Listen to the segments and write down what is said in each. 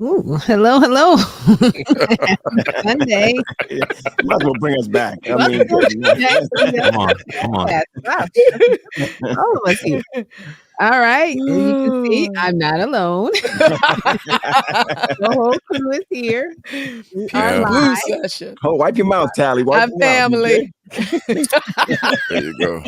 Ooh, hello, hello. Monday. You might as well bring us back. I Welcome mean, back to the Come on, come on. podcast. Wow, all of us here. All right. As you can see, I'm not alone. The whole crew is here. We are Yeah. live. Blue session. oh, wipe your mouth, Tally. Wipe Our your mouth. family. There you go.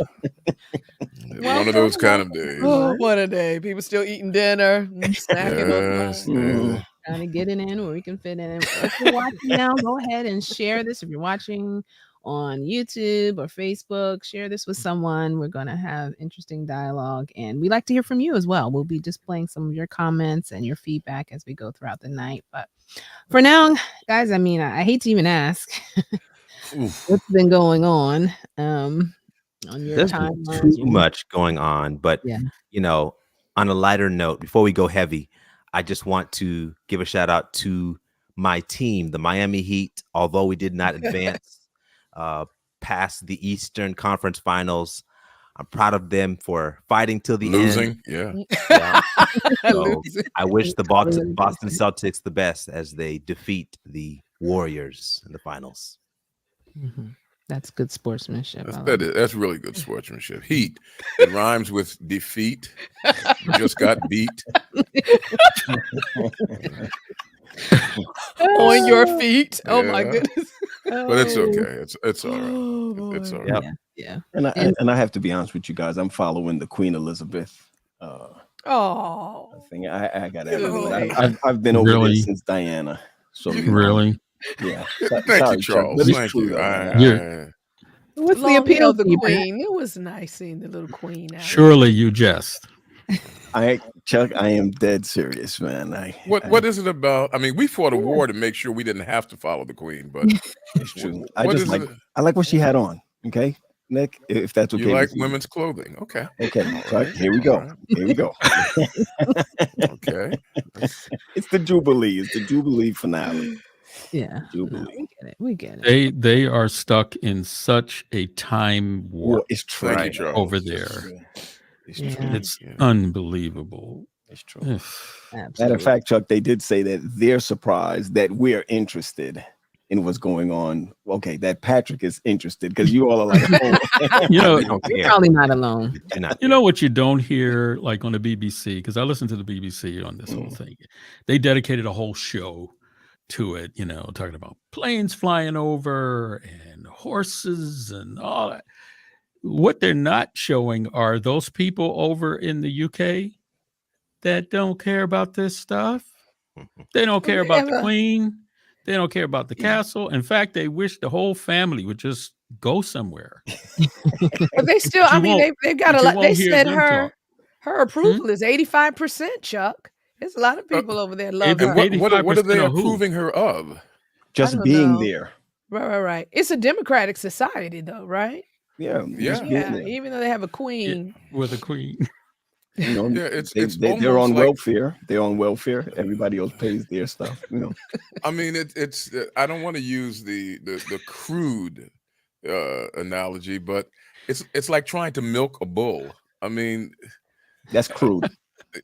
One of those kind of days. Oh, what a day. People still eating dinner, snacking Yes. on Mm. Trying to get it in where we can fit it in. If you're watching now, go ahead and share this. If you're watching on YouTube or Facebook, share this with someone. We're going to have interesting dialogue, and we like to hear from you as well. We'll be displaying some of your comments and your feedback as we go throughout the night. But for now, guys, I mean, I hate to even ask Oof. what's been going on your There's been timeline. too much going on, but Yeah. you know, on a lighter note, before we go heavy, I just want to give a shout out to my team, the Miami Heat. Although we did not advance past the Eastern Conference Finals, I'm proud of them for fighting till the Losing. end. Yeah. Yeah. So Losing. I wish the Boston Celtics the best as they defeat the Warriors in the finals. Mhm. That's good sportsmanship. I love it. That's really good sportsmanship. Heat. It rhymes with defeat. You just got beat. On your feet. Oh my Yeah. goodness. But it's okay. It's all right. Oh, It's boy. all right. Yep. Yeah. And I have to be honest with you guys. I'm following the Queen Elizabeth Oh. thing. I got Really? I've been over there Really? since Diana. So you know, Really? yeah. Thank Sorry, you, Chuck, Charles. but it's Thank true, you. though, man. What's the Long appeal held to the you, Brad? queen. It was nice seeing the little queen out. Surely you jest. Chuck, I am dead serious, man. What is it about? I mean, we fought a war to make sure we didn't have to follow the queen, but It's true. what is it? I like what she had on. Okay, Nick, if that's okay. You like with you. women's clothing? Okay. Okay, Chuck, here we go. Here we go. Okay. It's the Jubilee. It's the Jubilee finale. Yeah. No, Jubilee. we get it. They are stuck in such a time War warp is true. Thank you, Charles. over there. It's Yeah. true. It's Yeah. unbelievable. It's true. Ugh. Matter Absolutely. of fact, Chuck, they did say that they're surprised that we're interested in what's going on. Okay, that Patrick is interested because you all are like, oh. You know, They don't You're care. probably not alone. They're not you know what you don't hear like on the BBC, because I listen to the BBC on this whole thing. They dedicated a whole show to it, you know, talking about planes flying over and horses and all that. What they're not showing are those people over in the UK that don't care about this stuff. They don't care about the Queen. They don't care about the castle. In fact, they wish the whole family would just go somewhere. But they still, But you I mean, won't- they got but a you lot. They won't hear said them her talk. her approval is 85%, Chuck. There's a lot of people over there love and her. And what are 85% they of who? approving her of? Just don't being know. there. Right. It's a democratic society, though, right? Yeah. Yeah. Just being Yeah. there. Even though they have a queen. With the Queen. You know, Yeah, it's they're on almost like- welfare. They're on welfare. Everybody else pays their stuff. You know. I mean, it's. I don't want to use the crude analogy, but it's like trying to milk a bull. I mean, That's crude.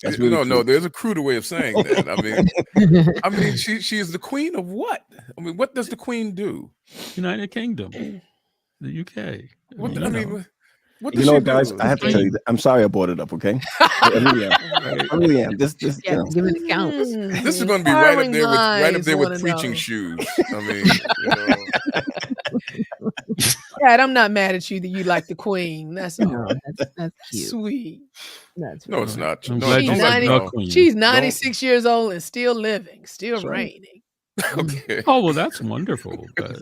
That's really no. crude. There's a cruder way of saying that. I mean, she is the queen of what? I mean, what does the queen do? United Kingdom, the UK. What? You I know. mean, what You does know, she guys, do? I have to tell you that I'm sorry I brought it up. Okay, I really am. I really am. Just Yeah, you know. give an account. This is going to be right up Inquiring there with minds wanna preaching know. shoes. I mean, you know. Dad, I'm not mad at you that you like the queen. That's all. No, that's cute. Sweet. That's No, it's not. I'm No, glad She's you don't said let 90 the no. Queen. She's 96 years old and still living, still That's right. reigning. Okay. Oh well, that's wonderful. But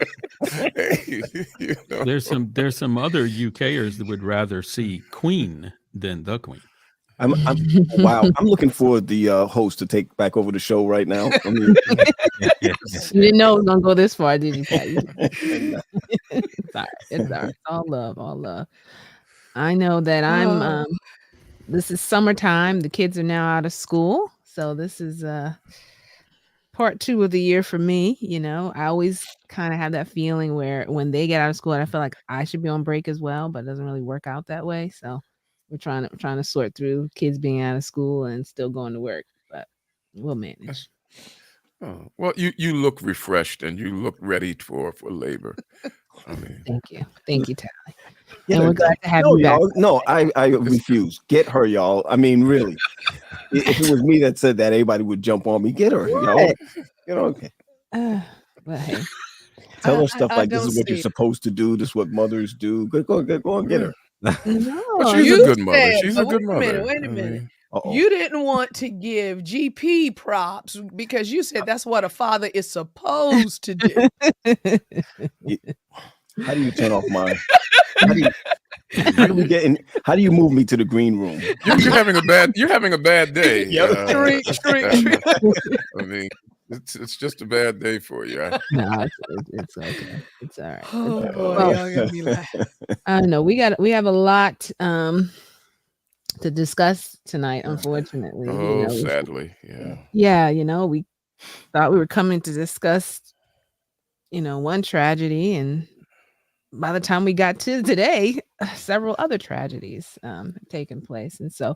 Hey, you know. there's some other UKers that would rather see Queen than the Queen. Wow. I'm looking for the host to take back over the show right now. I mean, You didn't know it was gonna go this far, did you, Pat? It's all right. It's all right. All love, all love. I know that I'm this is summertime. The kids are now out of school. So this is part 2 of the year for me. You know, I always kind of have that feeling where when they get out of school, I feel like I should be on break as well, but it doesn't really work out that way. So we're trying to sort through kids being out of school and still going to work, but we'll manage. Oh, well, you look refreshed and you look ready for labor. I mean, Thank you, Tally. Get And her. we're glad to have No, you back. y'all. No, I refuse. Get her, y'all. I mean, really. If it was me that said that, everybody would jump on me. Get her, y'all. You know, okay. Well, hey, Tell her stuff I like this don't is what you're see it. supposed to do. This is what mothers do. Go and get her. but no, she's a You good mother. said, She's a but good wait a minute, mother. wait a I minute. mean, Uh-oh. You didn't want to give GP props because you said that's what a father is supposed to do. How do you turn off my? How do you move me to the green room? you're having a bad day. Yep. I mean, it's just a bad day for you. no, it's okay. It's all right. Oh boy, Well, y'all got me laughing. I know we have a lot to discuss tonight, unfortunately. Oh, sadly, yeah. Yeah, we thought we were coming to discuss, one tragedy, and by the time we got to today, several other tragedies had taken place. And so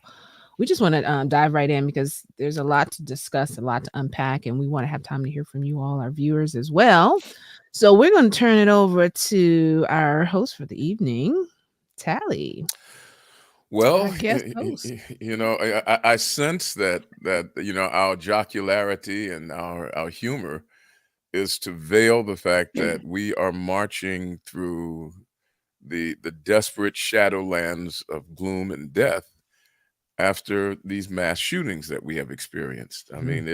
we just want to dive right in because there's a lot to discuss, a lot to unpack, and we want to have time to hear from you all, our viewers, as well. So we're going to turn it over to our host for the evening, Tally. Well, I guess host. I sense that our jocularity and our humor is to veil the fact that we are marching through the desperate shadowlands of gloom and death after these mass shootings that we have experienced. I mean,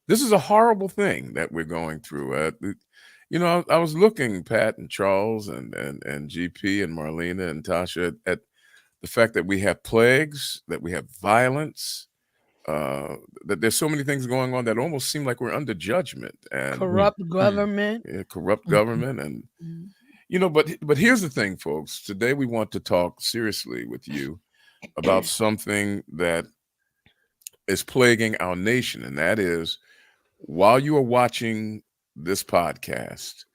this is a horrible thing that we're going through. I was looking, Pat and Charles and GP and Marlena and Tasha, at the fact that we have plagues, that we have violence, that there's so many things going on that almost seem like we're under judgment and Corrupt government. corrupt government. And, but here's the thing, folks. Today we want to talk seriously with you about something that is plaguing our nation. And that is, while you are watching this podcast,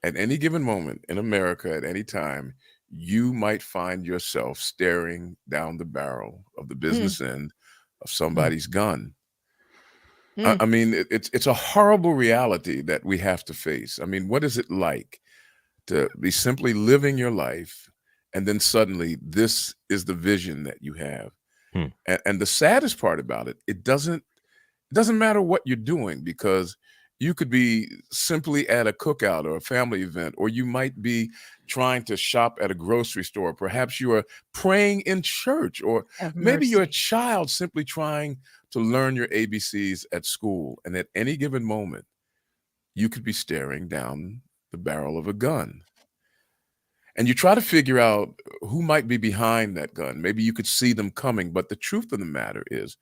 at any given moment in America, at any time, you might find yourself staring down the barrel of the business end of somebody's gun. I mean, it's a horrible reality that we have to face. I mean, what is it like to be simply living your life, and then suddenly this is the vision that you have? And the saddest part about it, it doesn't matter what you're doing, because you could be simply at a cookout or a family event, or you might be trying to shop at a grocery store. Perhaps you are praying in church, or maybe you're a child simply trying to learn your ABCs at school. And at any given moment, you could be staring down the barrel of a gun. And you try to figure out who might be behind that gun. Maybe you could see them coming. But the truth of the matter is,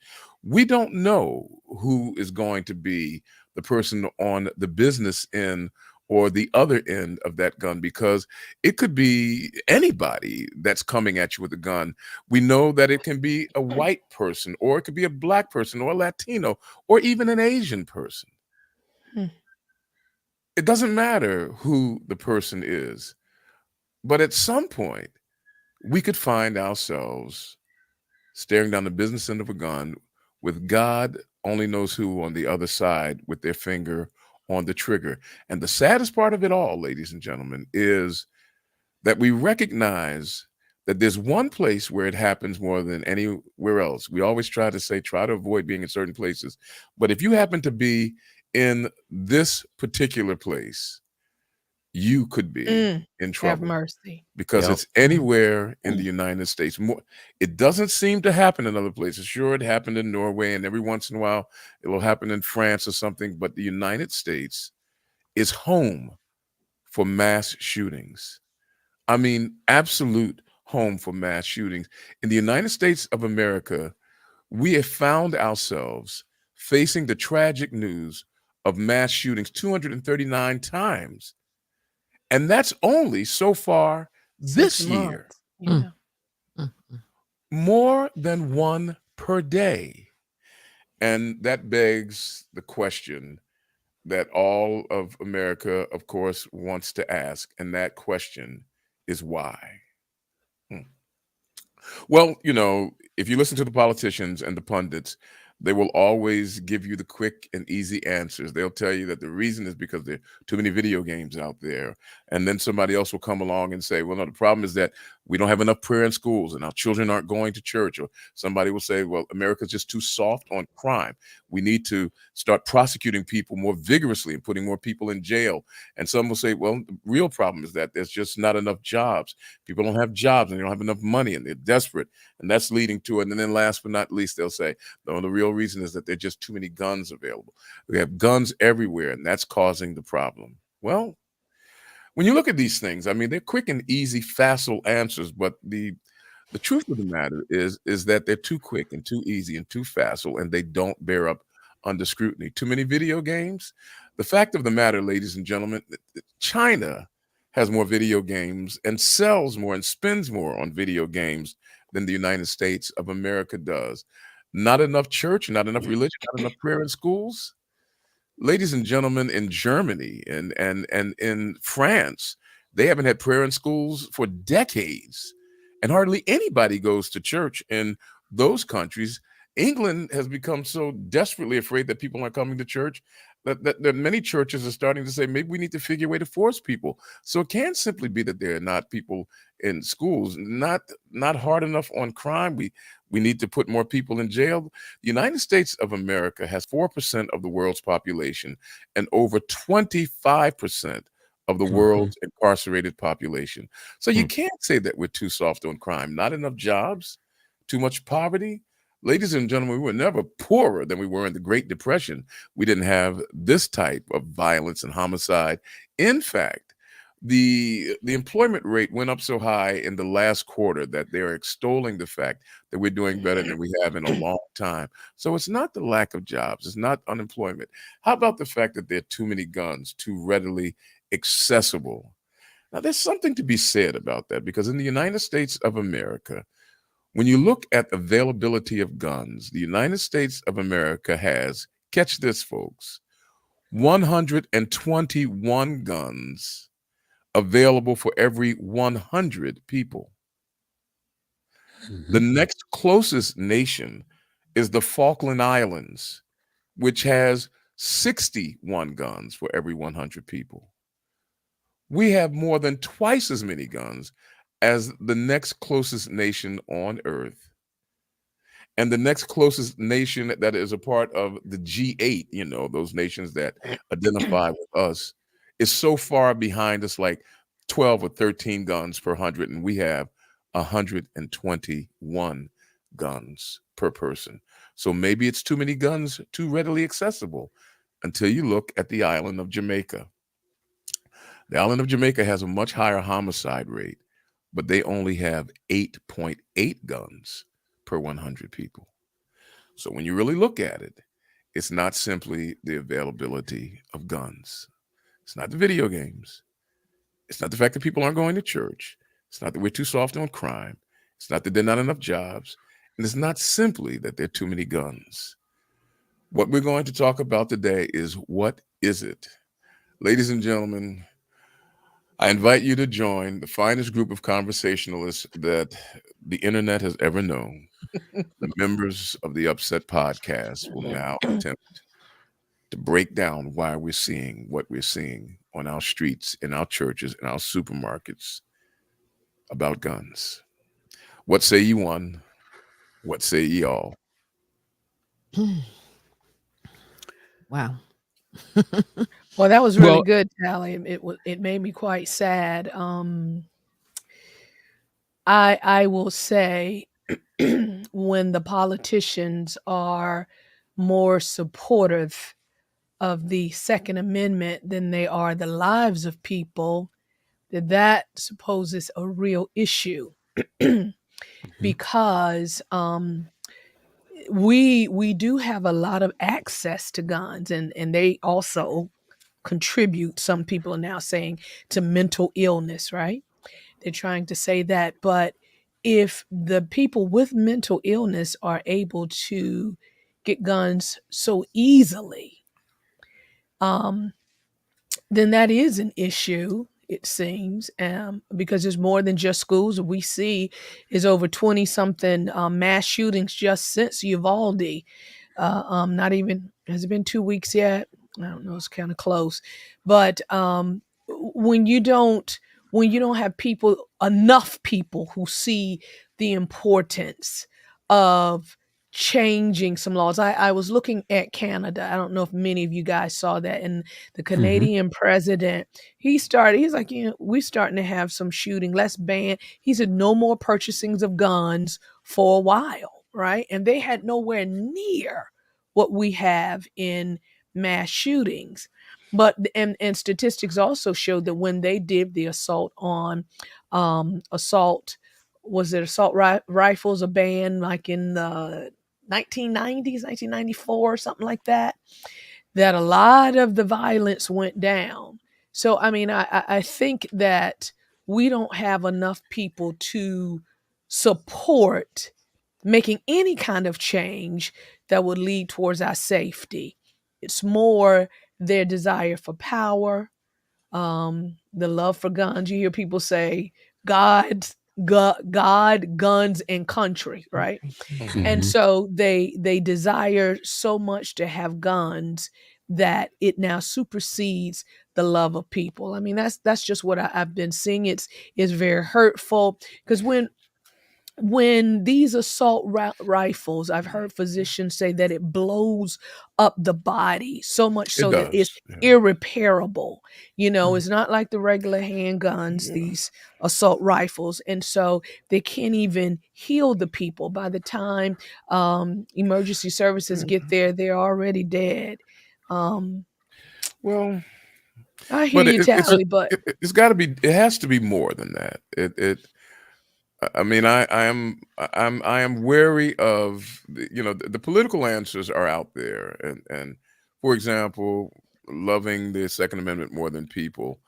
we don't know who is going to be the person on the business end or the other end of that gun, because it could be anybody that's coming at you with a gun. We know that it can be a white person, or it could be a Black person, or a Latino, or even an Asian person. It doesn't matter who the person is. But at some point, we could find ourselves staring down the business end of a gun with God only knows who on the other side with their finger on the trigger. And the saddest part of it all, ladies and gentlemen, is that we recognize that there's one place where it happens more than anywhere else. We always try to avoid being in certain places. But if you happen to be in this particular place, you could be in trouble. Have mercy. Because it's anywhere in the United States. It doesn't seem to happen in other places. Sure, it happened in Norway, and every once in a while it will happen in France or something. But the United States is home for mass shootings. I mean, absolute home for mass shootings. In the United States of America, we have found ourselves facing the tragic news of mass shootings 239 times. And that's only so far this year. Yeah. More than one per day. And that begs the question that all of America, of course, wants to ask. And that question is why? Well, if you listen to the politicians and the pundits, They will always give you the quick and easy answers. They'll tell you that the reason is because there are too many video games out there. And then somebody else will come along and say, well, no, the problem is that we don't have enough prayer in schools and our children aren't going to church. Or somebody will say, well, America's just too soft on crime. We need to start prosecuting people more vigorously and putting more people in jail. And some will say, well, the real problem is that there's just not enough jobs. People don't have jobs and they don't have enough money and they're desperate. And that's leading to it. And then last but not least, they'll say, no, the real reason is that there are just too many guns available. We have guns everywhere, and that's causing the problem. Well, when you look at these things, I mean, they're quick and easy, facile answers, but the truth of the matter is that they're too quick and too easy and too facile, and they don't bear up under scrutiny. Too many video games. The fact of the matter, ladies and gentlemen, China has more video games and sells more and spends more on video games than the United States of America does. Not enough church, not enough religion, not enough prayer in schools. Ladies and gentlemen, in Germany and in France, they haven't had prayer in schools for decades, and hardly anybody goes to church in those countries. England has become so desperately afraid that people aren't coming to church that many churches are starting to say, maybe we need to figure a way to force people. So it can't simply be that there are not people in schools, not hard enough on crime. We need to put more people in jail. The United States of America has 4% of the world's population and over 25% of the world's incarcerated population. So you can't say that we're too soft on crime. Not enough jobs, too much poverty. Ladies and gentlemen, we were never poorer than we were in the Great Depression. We didn't have this type of violence and homicide. In fact, the employment rate went up so high in the last quarter that they're extolling the fact that we're doing better than we have in a long time. So it's not the lack of jobs. It's not unemployment. How about the fact that there are too many guns, too readily accessible? Now, there's something to be said about that, because in the United States of America, when you look at availability of guns, the United States of America has, catch this, folks, 121 guns available for every 100 people. The next closest nation is the Falkland Islands, which has 61 guns for every 100 people. We have more than twice as many guns as the next closest nation on earth. And the next closest nation that is a part of the G8, you know, those nations that identify with us, is so far behind us, like 12 or 13 guns per 100, and we have 121 guns per person. So maybe it's too many guns, too readily accessible, until you look at the island of Jamaica. The island of Jamaica has a much higher homicide rate, but they only have 8.8 guns per 100 people. So when you really look at it, it's not simply the availability of guns. It's not the video games. It's not the fact that people aren't going to church. It's not that we're too soft on crime. It's not that there are not enough jobs. And it's not simply that there are too many guns. What we're going to talk about today is, what is it? Ladies and gentlemen, I invite you to join the finest group of conversationalists that the internet has ever known. The members of the UpSet podcast will now attempt to break down why we're seeing what we're seeing on our streets, in our churches, in our supermarkets about guns. What say ye one? What say ye all? Wow. Well, that was really Well, good, Tally. It made me quite sad. I will say, when the politicians are more supportive of the Second Amendment than they are the lives of people, that supposes a real issue. Because we do have a lot of access to guns, and they also contribute, some people are now saying, to mental illness, right? They're trying to say that. But if the people with mental illness are able to get guns so easily, then that is an issue, it seems, because there's more than just schools. We see is over 20 something mass shootings just since Uvalde Not even, has it been 2 weeks yet? I don't know. It's kind of close, but when you don't have enough people who see the importance of changing some laws. I was looking at Canada. I don't know if many of you guys saw that. And the Canadian president, he's like, we're starting to have some shooting. Let's ban. He said no more purchasings of guns for a while, right? And they had nowhere near what we have in mass shootings. But and statistics also showed that when they did the assault rifles, a ban like in the 1990s, 1994, something like that, that a lot of the violence went down. So, I mean, I think that we don't have enough people to support making any kind of change that would lead towards our safety. It's more their desire for power, the love for guns. You hear people say God, guns, and country, right? And so they desire so much to have guns that it now supersedes the love of people. I mean, that's just what I've been seeing. It's very hurtful, because when these assault rifles, I've heard physicians say that it blows up the body so much so that it's irreparable. It's not like the regular handguns, these assault rifles. And so they can't even heal the people. By the time emergency services get there, they're already dead. Well, I hear you, Tally, but it's got to be. It has to be more than that. I mean, I am wary of the political answers are out there, and for example, loving the Second Amendment more than people.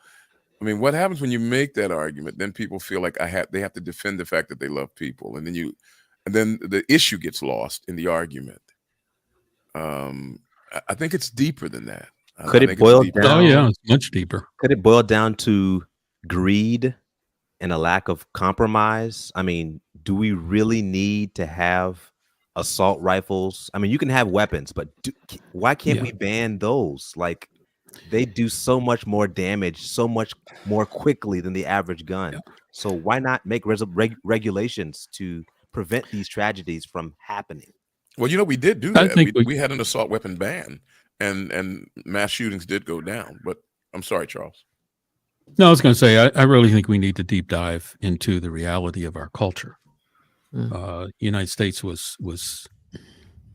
I mean, what happens when you make that argument? Then people feel like they have to defend the fact that they love people, and then the issue gets lost in the argument. I think it's deeper than that. Could it boil down? Oh yeah, it's much deeper. Could it boil down to greed and a lack of compromise? I mean, do we really need to have assault rifles? I mean, you can have weapons, but why can't we ban those? Like, they do so much more damage, so much more quickly than the average gun. Yeah. So why not make regulations to prevent these tragedies from happening? Well, we did do that. We had an assault weapon ban, and mass shootings did go down. But I'm sorry, Charles. No, I was going to say, I really think we need to deep dive into the reality of our culture. United States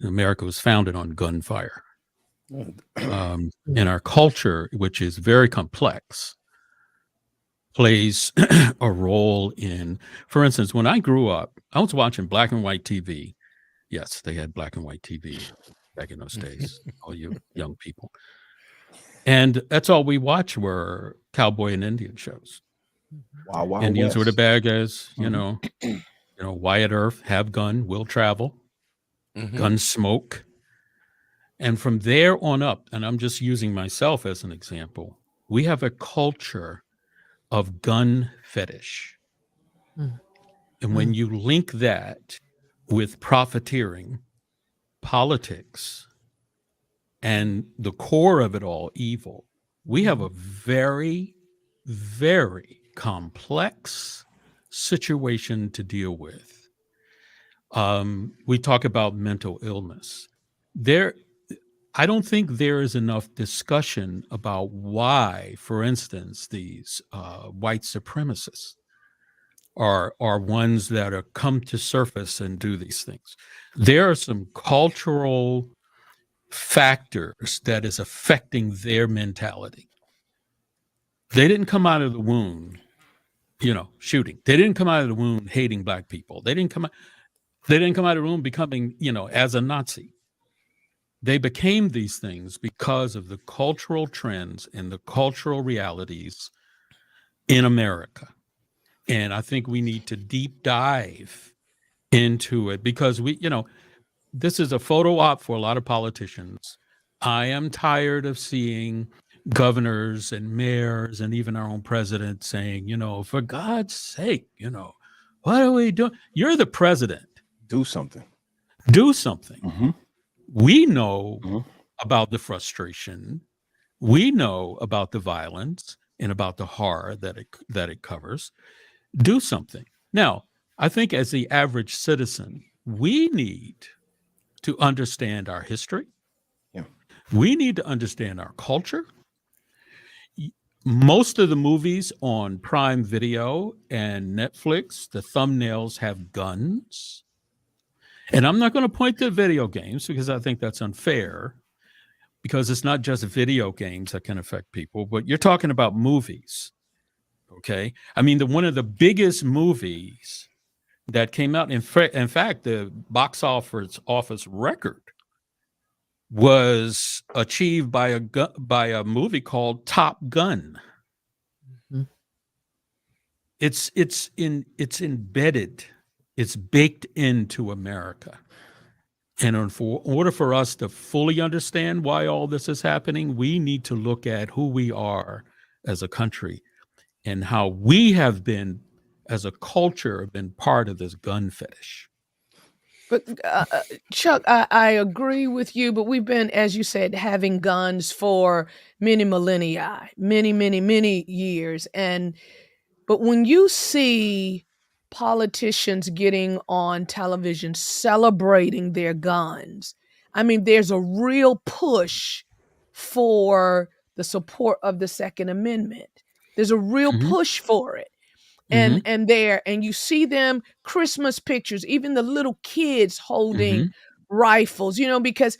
America was founded on gunfire. And our culture, which is very complex, plays a role in, for instance, when I grew up, I was watching black and white TV. Yes, they had black and white TV back in those days, all you young people. And that's all we watched were cowboy and Indian shows. Wow, Indians were the bad guys, Wyatt Earp, have gun, will travel, gun smoke. And from there on up, and I'm just using myself as an example, we have a culture of gun fetish. And when you link that with profiteering, politics, and the core of it all, evil, we have a very, very complex situation to deal with. We talk about mental illness. I don't think there is enough discussion about why, for instance, these white supremacists are ones that are come to surface and do these things. There are some cultural factors that is affecting their mentality. They didn't come out of the womb, shooting. They didn't come out of the womb hating black people. They didn't come out of the womb becoming, as a Nazi. They became these things because of the cultural trends and the cultural realities in America. And I think we need to deep dive into it, because this is a photo op for a lot of politicians. I am tired of seeing governors and mayors and even our own president saying, for God's sake, what are we doing? You're the president. Do something. Do something. We know Mhm. about the frustration. We know about the violence and about the horror that it covers. Do something. Now, I think as the average citizen, we need to understand our history. Yeah. We need to understand our culture. Most of the movies on Prime Video and Netflix, the thumbnails have guns. And I'm not going to point to video games because I think that's unfair, because it's not just video games that can affect people, but you're talking about movies. Okay. I mean, one of the biggest movies that came out, in fact, the box office record was achieved by a movie called Top Gun. Mhm. It's embedded, it's baked into America. And in order for us to fully understand why all this is happening, we need to look at who we are as a country and how we have been, as a culture, been part of this gun fetish. But Chuck, I agree with you, but we've been, as you said, having guns for many millennia, many years. But when you see politicians getting on television celebrating their guns, I mean, there's a real push for the support of the Second Amendment. There's a real Mhm. push for it. Mhm. And you see them Christmas pictures, even the little kids holding rifles, because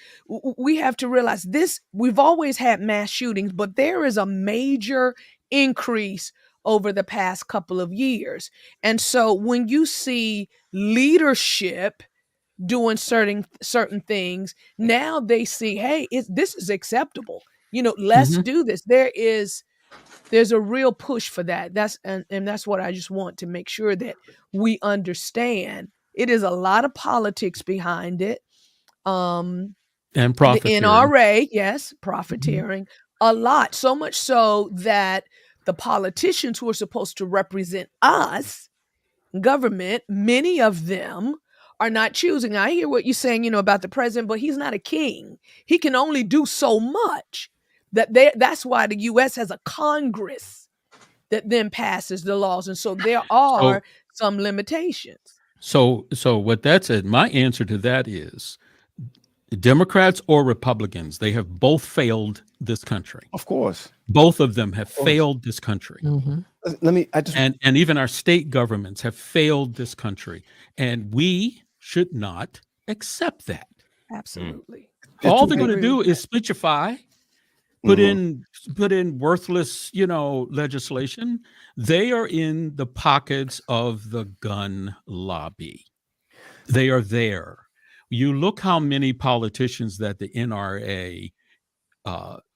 we have to realize this. We've always had mass shootings, but there is a major increase over the past couple of years. And so when you see leadership doing certain things, now they see, hey, this is acceptable. Let's Mhm. do this. There's a real push for that. And that's what I just want to make sure that we understand. It is a lot of politics behind it. And The profiteering. NRA, yes, Mhm. profiteering a lot, so much so that the politicians who are supposed to represent us, government, many of them are not choosing. I hear what you're saying, about the president, but he's not a king. He can only do so much. That's why the US has a Congress that then passes the laws. And so there are So some limitations. so what that said, my answer to that is Democrats or Republicans, they have both failed this country. Of course. Both of them have Of course. failed this country. Mhm. And even our state governments have failed this country. And we should not accept that. Absolutely. All two they're going to agree do with is splitchify, put in worthless, legislation. They are in the pockets of the gun lobby. They are there. You look how many politicians that the NRA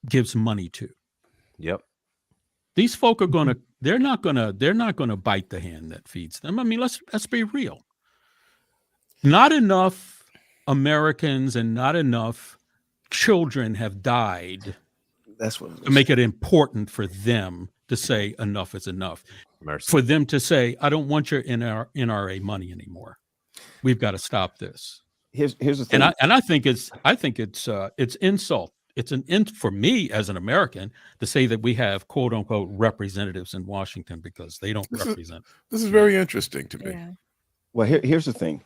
gives money to. Yep. These folk are gonna. They're not gonna bite the hand that feeds them. I mean, let's be real. Not enough Americans and not enough children have died That's what it to is. make it important for them to say enough is enough. Mercy. For them to say, I don't want your NRA money anymore. We've got to stop this. Here's the thing. And I think it's insult. It's for me as an American to say that we have quote unquote representatives in Washington because they don't represent. This is very interesting to me. Yeah. Well, here's the thing.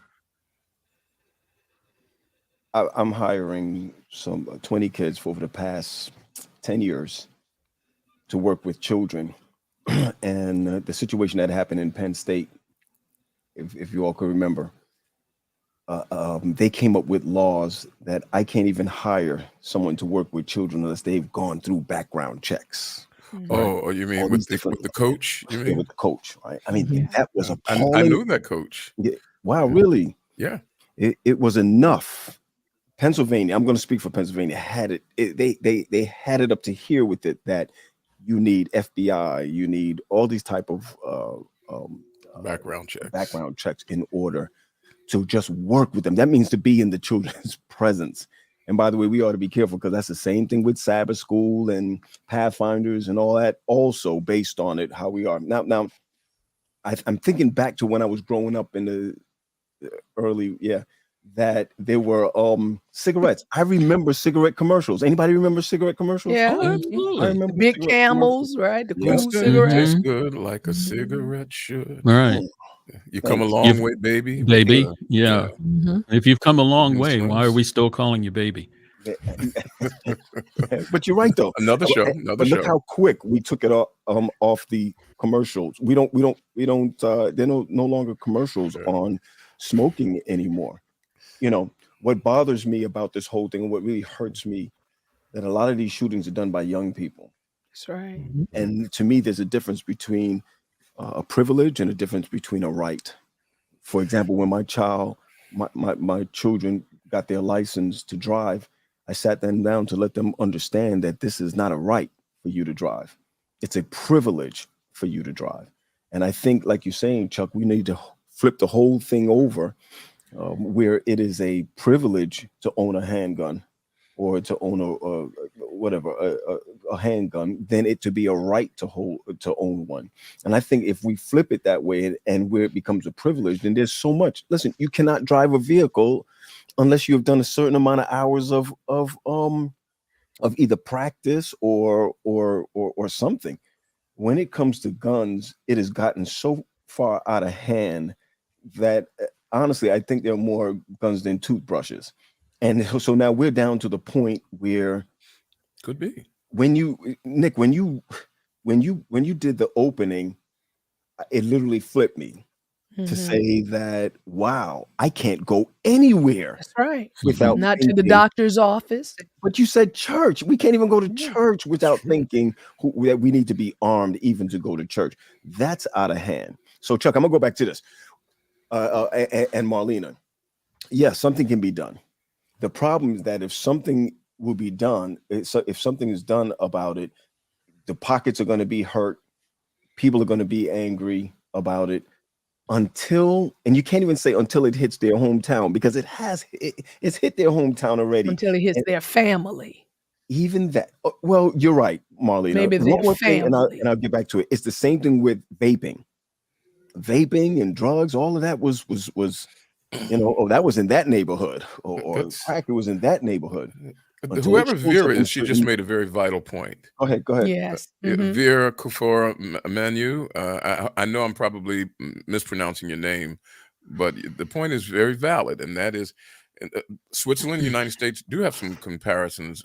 I'm hiring some 20 kids for over the past 10 years to work with children. And the situation that happened in Penn State, if you all could remember, they came up with laws that I can't even hire someone to work with children unless they've gone through background checks. Oh, you mean All with these the coach? You Yeah, mean? with the coach, right? I mean, Yeah. that was I appalling. knew that coach. Yeah. Wow, really? Yeah. It was enough. Pennsylvania, I'm going to speak for Pennsylvania, had it. They had it up to here with it that you need FBI, you need all these type of Background checks. background checks in order to just work with them. That means to be in the children's presence. And by the way, we ought to be careful because that's the same thing with Sabbath school and Pathfinders and all that. Also based on it, how we are now. I'm thinking back to when I was growing up in the early, that there were cigarettes. I remember cigarette commercials. Anybody remember cigarette commercials? Yeah. Oh, I absolutely. remember Big cigarette commercials. Camels, right? The Yeah. cool Winston cigarettes. tastes good like a cigarette should. Right. You come a Thanks. long way, baby. Baby. with, Yeah. Mhm. If you've come a long way, why are Winston's. we still calling you baby? But you're right though. Another show. But look how quick we took it off the commercials. We don't. There are no longer commercials on smoking anymore. You know what bothers me about this whole thing, and what really hurts me, that a lot of these shootings are done by young people. That's right. And to me, there's a difference between a privilege and a difference between a right. For example, when my children got their license to drive, I sat them down to let them understand that this is not a right for you to drive. It's a privilege for you to drive. And I think, like you're saying, Chuck, we need to flip the whole thing over, where it is a privilege to own a handgun or to own a handgun, than it to be a right to own one. And I think if we flip it that way, and where it becomes a privilege, then there's so much. Listen, you cannot drive a vehicle unless you have done a certain amount of hours of either practice or something. When it comes to guns, it has gotten so far out of hand that honestly, I think there are more guns than toothbrushes. And so now we're down to the point where Could be. when you did the opening, it literally flipped me to say that, wow, I can't go anywhere. That's right. Without Not to the thinking. doctor's office. But you said church. We can't even go to church without thinking that we need to be armed even to go to church. That's out of hand. So Chuck, I'm gonna go back to this. And Marlena, yes, something can be done. The problem is that if something will be done, if something is done about it, the pockets are going to be hurt. People are going to be angry about it until, and you can't even say until it hits their hometown, because it's hit their hometown already. Until it hits their family. Even that, well, you're right, Marlena. Maybe One their more thing, family. and I'll get back to it. It's the same thing with vaping and drugs. All of that was that was in that neighborhood, or crack, it was in that neighborhood. Whoever Vera is, she just made a very vital point. Go ahead. Yes. Vera Kufora Manu. I know I'm probably mispronouncing your name, but the point is very valid, and that is Switzerland and the United States do have some comparisons.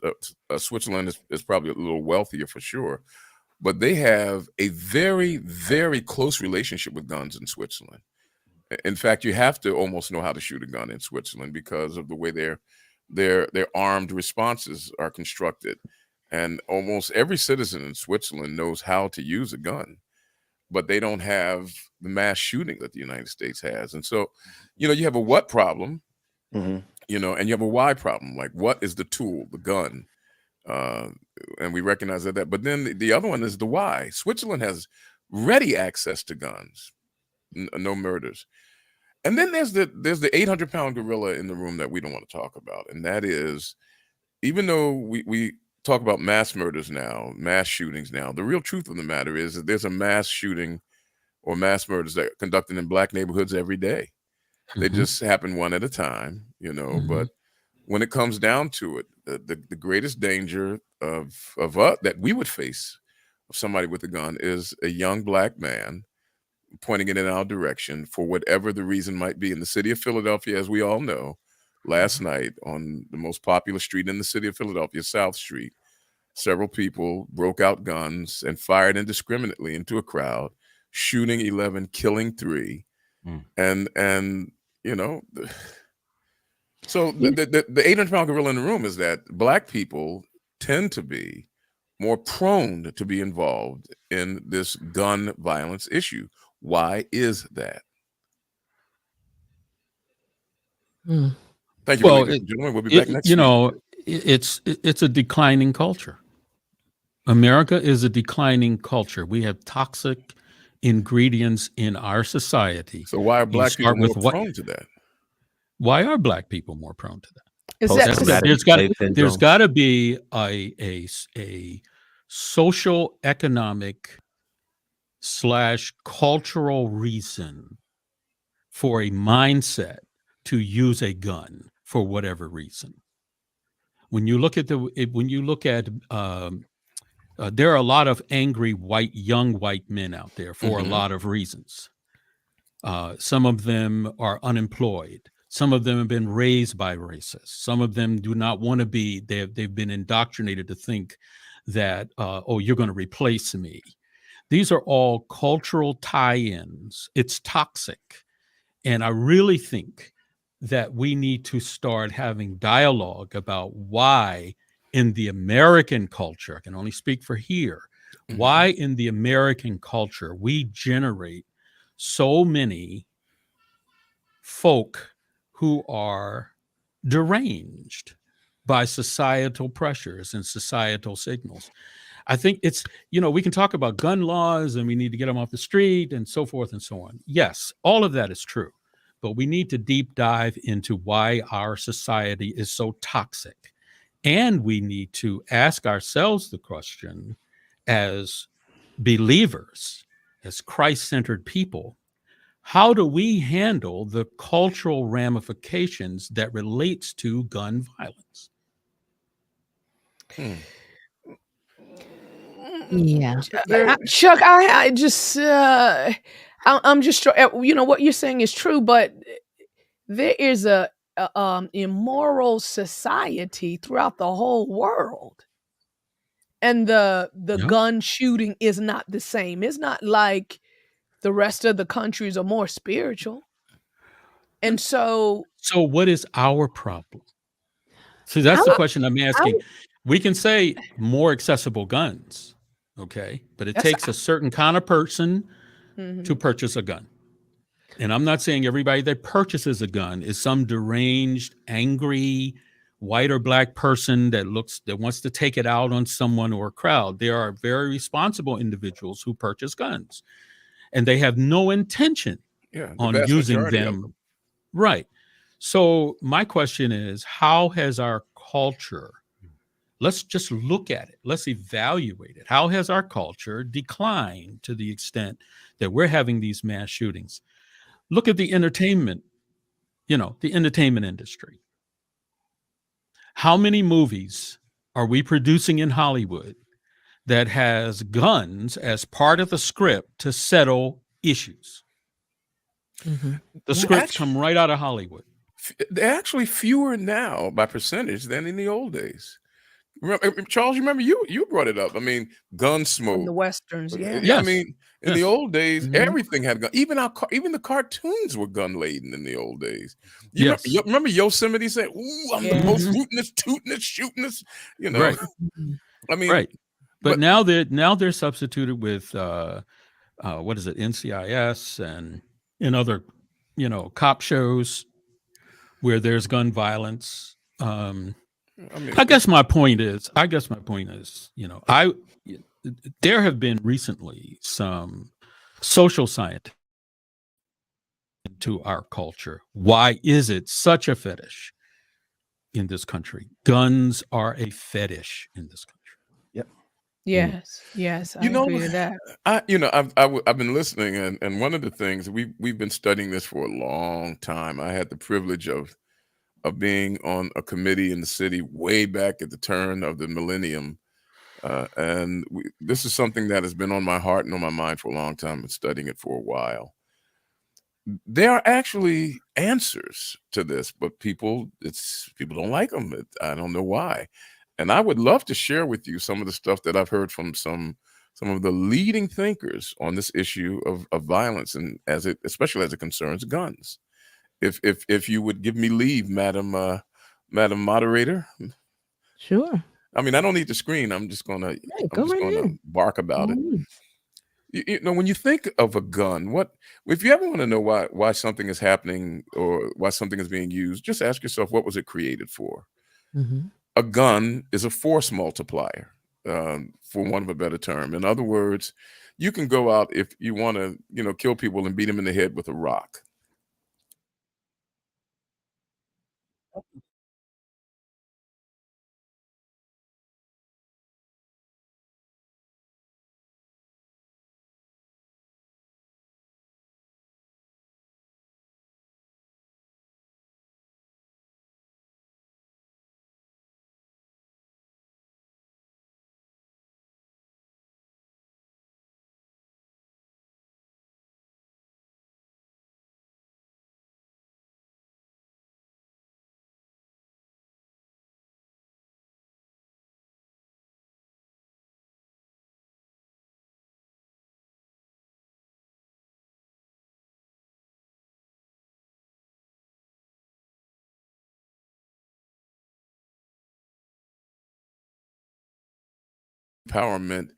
Switzerland is probably a little wealthier for sure, but they have a very, very close relationship with guns in Switzerland. In fact, you have to almost know how to shoot a gun in Switzerland because of the way their armed responses are constructed. And almost every citizen in Switzerland knows how to use a gun, but they don't have the mass shooting that the United States has. And so, you have a what problem, and you have a why problem. Like, what is the tool, the gun? And we recognize that. But then the other one is the why. Switzerland has ready access to guns. No murders. And then there's the 800-pound gorilla in the room that we don't want to talk about. And that is, even though we talk about mass murders now, mass shootings now, the real truth of the matter is that there's a mass shooting or mass murders that are conducted in Black neighborhoods every day. They just happen one at a time, but when it comes down to it, the greatest danger of that we would face of somebody with a gun is a young Black man pointing it in our direction for whatever the reason might be. In the city of Philadelphia, as we all know, last night on the most popular street in the city of Philadelphia, South Street, several people broke out guns and fired indiscriminately into a crowd, shooting 11, killing 3. And so the 800-pound gorilla in the room is that Black people tend to be more prone to be involved in this gun violence issue. Why is that? Thank you, Well, ladies and gentlemen. We'll be back next week. It's a declining culture. America is a declining culture. We have toxic ingredients in our society. So why are Black people more prone to that? Why are Black people more prone to that? There's got to be a social economic / cultural reason for a mindset to use a gun for whatever reason. When you look at there are a lot of angry young white men out there for a lot of reasons. Some of them are unemployed. Some of them have been raised by racists. Some of them do not want to be. They've been indoctrinated to think that you're going to replace me. These are all cultural tie-ins. It's toxic, and I really think that we need to start having dialogue about why in the American culture, I can only speak for here, why in the American culture we generate so many folk who are deranged by societal pressures and societal signals. I think it's, we can talk about gun laws and we need to get them off the street and so forth and so on. Yes, all of that is true. But we need to deep dive into why our society is so toxic. And we need to ask ourselves the question, as believers, as Christ-centered people, how do we handle the cultural ramifications that relates to gun violence? Yeah. Chuck, I just, I'm just, what you're saying is true, but there is a immoral society throughout the whole world, and the gun shooting is not the same. It's not like the rest of the countries are more spiritual, and so what is our problem? See, that's the question I'm asking. We can say more accessible guns, okay, but it takes a certain kind of person to purchase a gun. And I'm not saying everybody that purchases a gun is some deranged, angry, white or black person that wants to take it out on someone or a crowd. There are very responsible individuals who purchase guns, and they have no intention on using them. Right. So my question is, how has our culture, let's just look at it, let's evaluate it. How has our culture declined to the extent that we're having these mass shootings? Look at the entertainment industry. How many movies are we producing in Hollywood that has guns as part of the script to settle issues? The scripts come right out of Hollywood. They're actually fewer now by percentage than in the old days. Remember, Charles, you remember you brought it up. I mean, Gunsmoke. From the Westerns, yeah. Yes. I mean, in the old days, everything had gun. Even the cartoons were gun laden in the old days. You remember Yosemite saying, "Ooh, I'm the most rootinest, tootinest, shootinest," Right. I mean, right. But now they're substituted with what is it, NCIS and other cop shows where there's gun violence. I guess my point is, there have been recently some social scientists to our culture. Why is it such a fetish in this country? Guns are a fetish in this country. Yep. Yes, I agree with that. I've been listening, and one of the things we've been studying this for a long time. I had the privilege of being on a committee in the city way back at the turn of the millennium. And this is something that has been on my heart and on my mind for a long time, and studying it for a while. There are actually answers to this, but people don't like them. I don't know why. And I would love to share with you some of the stuff that I've heard from some of the leading thinkers on this issue of violence, and especially as it concerns guns. If you would give me leave, Madam Moderator. Sure. I mean, I don't need to screen. I'm just gonna bark about it. When you think of a gun, if you ever want to know why something is happening or why something is being used, just ask yourself, what was it created for? A gun is a force multiplier, for want of a better term. In other words, you can go out if you want to, kill people and beat them in the head with a rock. empowerment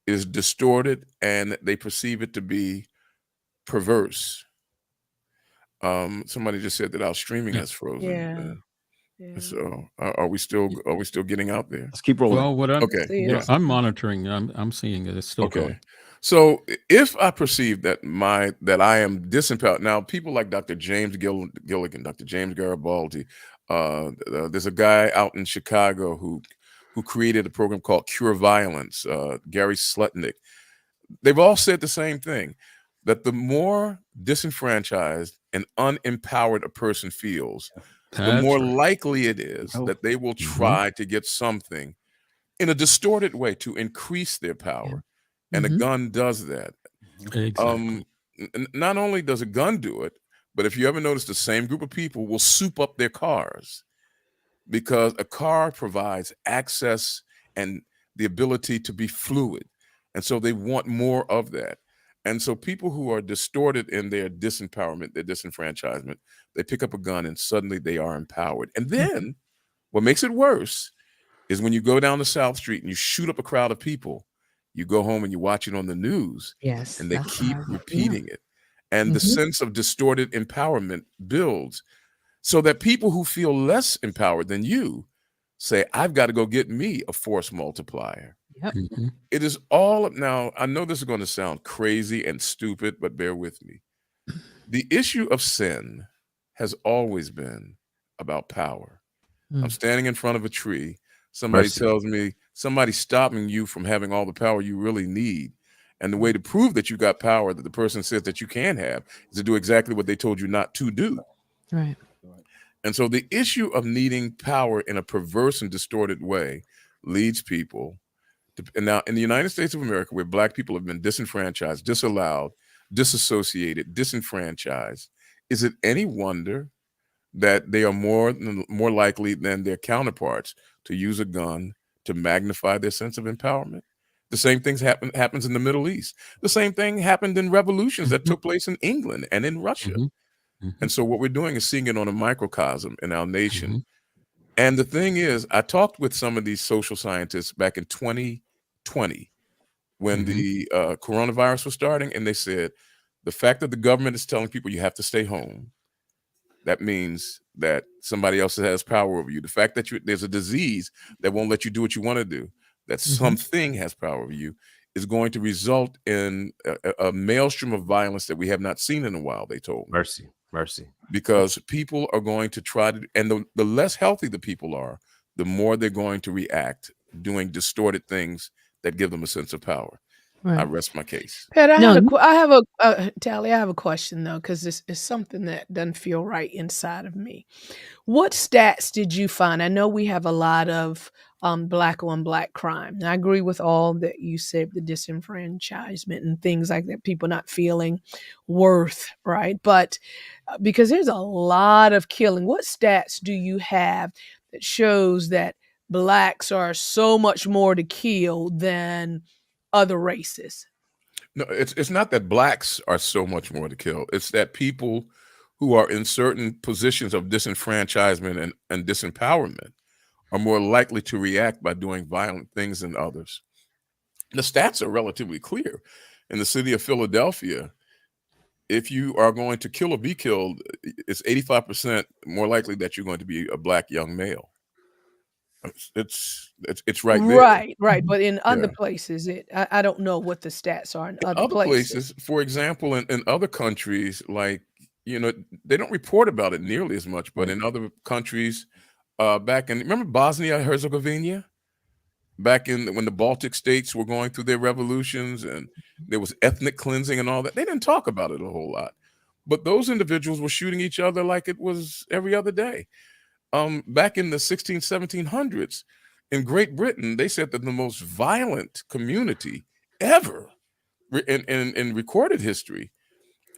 is distorted and they perceive it to be perverse. Somebody just said that our streaming has frozen. So are we still getting out there? Let's keep rolling. Well, what Okay. I'm monitoring, I'm seeing it. It's still going. So if I perceive that I am disempowered, now people like Dr. James Gilligan, Dr. James Garibaldi, there's a guy out in Chicago who created a program called Cure Violence, Gary Slutnick. They've all said the same thing, that the more disenfranchised and unempowered a person feels, the more likely it is that they will try to get something in a distorted way to increase their power. And a gun does that. Exactly. Not only does a gun do it, but if you ever notice, the same group of people will soup up their cars, because a car provides access and the ability to be fluid. And so they want more of that. And so people who are distorted in their disempowerment, their disenfranchisement, they pick up a gun and suddenly they are empowered. And then what makes it worse is when you go down the South Street and you shoot up a crowd of people, you go home and you watch it on the news, Yes, and they that's keep right. repeating it. And the sense of distorted empowerment builds, so that people who feel less empowered than you say, I've got to go get me a force multiplier. Yep. It is all, now I know this is going to sound crazy and stupid, but bear with me. The issue of sin has always been about power. I'm standing in front of a tree. Somebody tells me, somebody's stopping you from having all the power you really need. And the way to prove that you got power that the person says that you can have is to do exactly what they told you not to do. Right. And so the issue of needing power in a perverse and distorted way leads people to, and now in the United States of America, where Black people have been disenfranchised, disallowed, disassociated, disenfranchised, is it any wonder that they are more likely than their counterparts to use a gun to magnify their sense of empowerment? The same things happens in the Middle East. The same thing happened in revolutions that took place in England and in Russia. And so what we're doing is seeing it on a microcosm in our nation. And the thing is, I talked with some of these social scientists back in 2020 when the coronavirus was starting, and they said, the fact that the government is telling people you have to stay home, that means that somebody else has power over you. The fact that there's a disease that won't let you do what you want to do, that something has power over you, is going to result in a maelstrom of violence that we have not seen in a while, they told me. Mercy. Because people are going to try to, and the less healthy the people are, the more they're going to react, doing distorted things that give them a sense of power. Right. I rest my case. Pat, I have Tally, I have a question though, because this is something that doesn't feel right inside of me. What stats did you find? I know we have a lot of Black on Black crime. And I agree with all that you said, the disenfranchisement and things like that, people not feeling worth, right? But because there's a lot of killing, what stats do you have that shows that Blacks are so much more to kill than other races? No, it's not that Blacks are so much more to kill. It's that people who are in certain positions of disenfranchisement and disempowerment are more likely to react by doing violent things than others. The stats are relatively clear. In the city of Philadelphia, if you are going to kill or be killed, it's 85% more likely that you're going to be a Black young male. It's right there. Right. But in other places, I don't know what the stats are in other places. For example, in other countries, like, they don't report about it nearly as much, but in other countries, remember Bosnia Herzegovina? Back when the Baltic states were going through their revolutions and there was ethnic cleansing and all that, they didn't talk about it a whole lot. But those individuals were shooting each other like it was every other day. Back in the 1700s, in Great Britain, they said that the most violent community ever in recorded history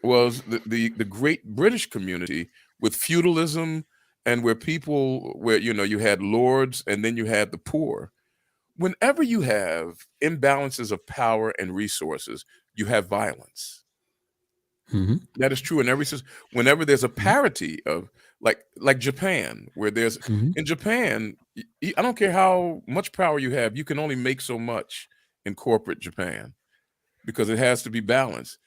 was the Great British community, with feudalism and where you had lords and then you had the poor. Whenever you have imbalances of power and resources, you have violence. That is true in every system. Whenever there's a parity of like Japan, where there's in Japan, I don't care how much power you have, you can only make so much in corporate Japan because it has to be balanced.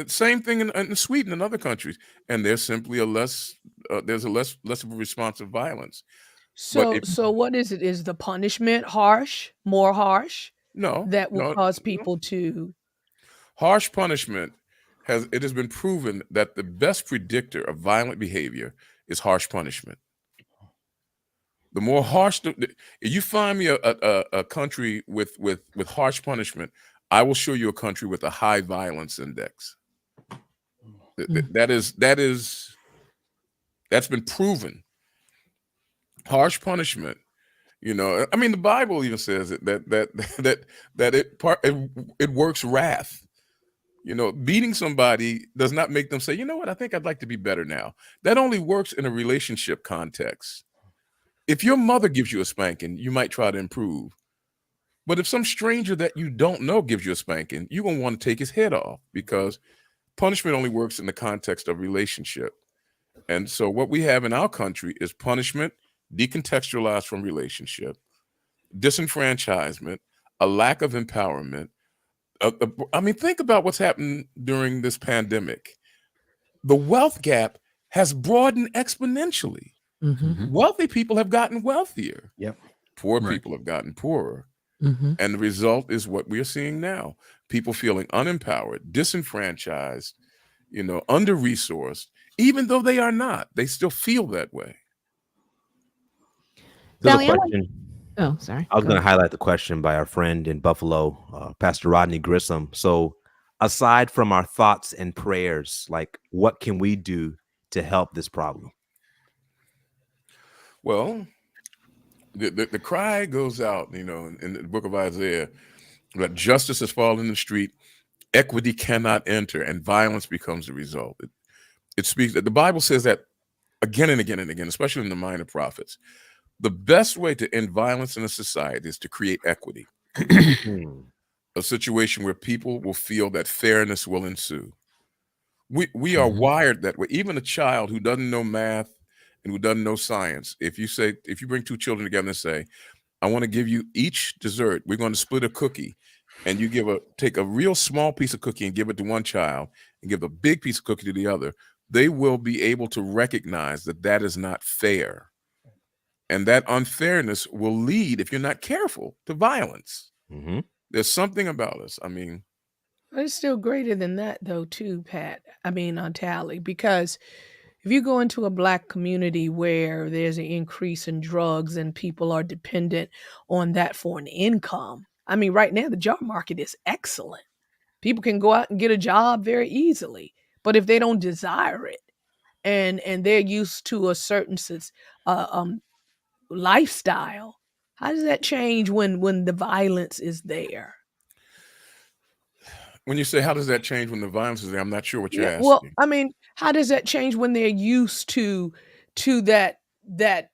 Same thing in Sweden and other countries, and there's simply less of a response of violence. So what is it? Is the punishment harsh, more harsh, No, that will cause no. people to? Harsh punishment has been proven that the best predictor of violent behavior is harsh punishment. The more harsh, if you find me a country with harsh punishment, I will show you a country with a high violence index. That's been proven. Harsh punishment, I mean, the Bible even says that it works wrath. Beating somebody does not make them say, you know what, I think I'd like to be better now. That only works in a relationship context. If your mother gives you a spanking, you might try to improve. But if some stranger that you don't know gives you a spanking, you're going to want to take his head off, because punishment only works in the context of relationship. And so what we have in our country is punishment decontextualized from relationship, disenfranchisement, a lack of empowerment. I mean, think about what's happened during this pandemic. The wealth gap has broadened exponentially. Wealthy people have gotten wealthier. Yep. Poor people have gotten poorer. Mm-hmm. And the result is what we are seeing now. People feeling unempowered, disenfranchised, under-resourced. Even though they are not, they still feel that way. There's a Sally, question. Oh, sorry. I was going to highlight the question by our friend in Buffalo, Pastor Rodney Grissom. So aside from our thoughts and prayers, like, what can we do to help this problem? Well, the cry goes out, in the book of Isaiah, that justice has fallen in the street, equity cannot enter, and violence becomes the result. It speaks that the Bible says that again and again and again, especially in the minor prophets. The best way to end violence in a society is to create equity. A situation where people will feel that fairness will ensue. We are wired that way. Even a child who doesn't know math and who doesn't know science, if you bring two children together and say, I want to give you each dessert, we're going to split a cookie, and you take a real small piece of cookie and give it to one child and give a big piece of cookie to the other, they will be able to recognize that is not fair. And that unfairness will lead, if you're not careful, to violence. There's something about us. I mean, it's still greater than that, though, too, Pat. I mean, on Tally, because if you go into a Black community where there's an increase in drugs and people are dependent on that for an income, I mean, right now the job market is excellent. People can go out and get a job very easily, but if they don't desire it and they're used to a certain lifestyle, how does that change when the violence is there? When you say, how does that change when the violence is there? I'm not sure what you're asking. Well, I mean, how does that change when they're used to that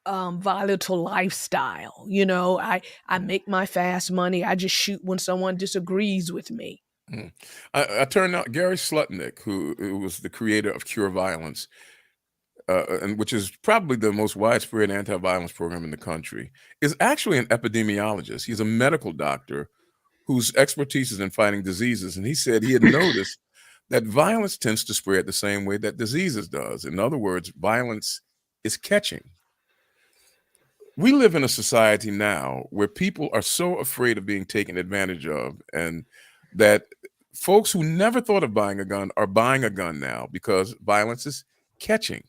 volatile lifestyle? I make my fast money. I just shoot when someone disagrees with me. I turned out Gary Slutnick, who was the creator of Cure Violence, and which is probably the most widespread anti-violence program in the country, is actually an epidemiologist. He's a medical doctor whose expertise is in fighting diseases. And he said he had noticed that violence tends to spread the same way that diseases does. In other words, violence is catching. We live in a society now where people are so afraid of being taken advantage of, and that folks who never thought of buying a gun are buying a gun now because violence is catching.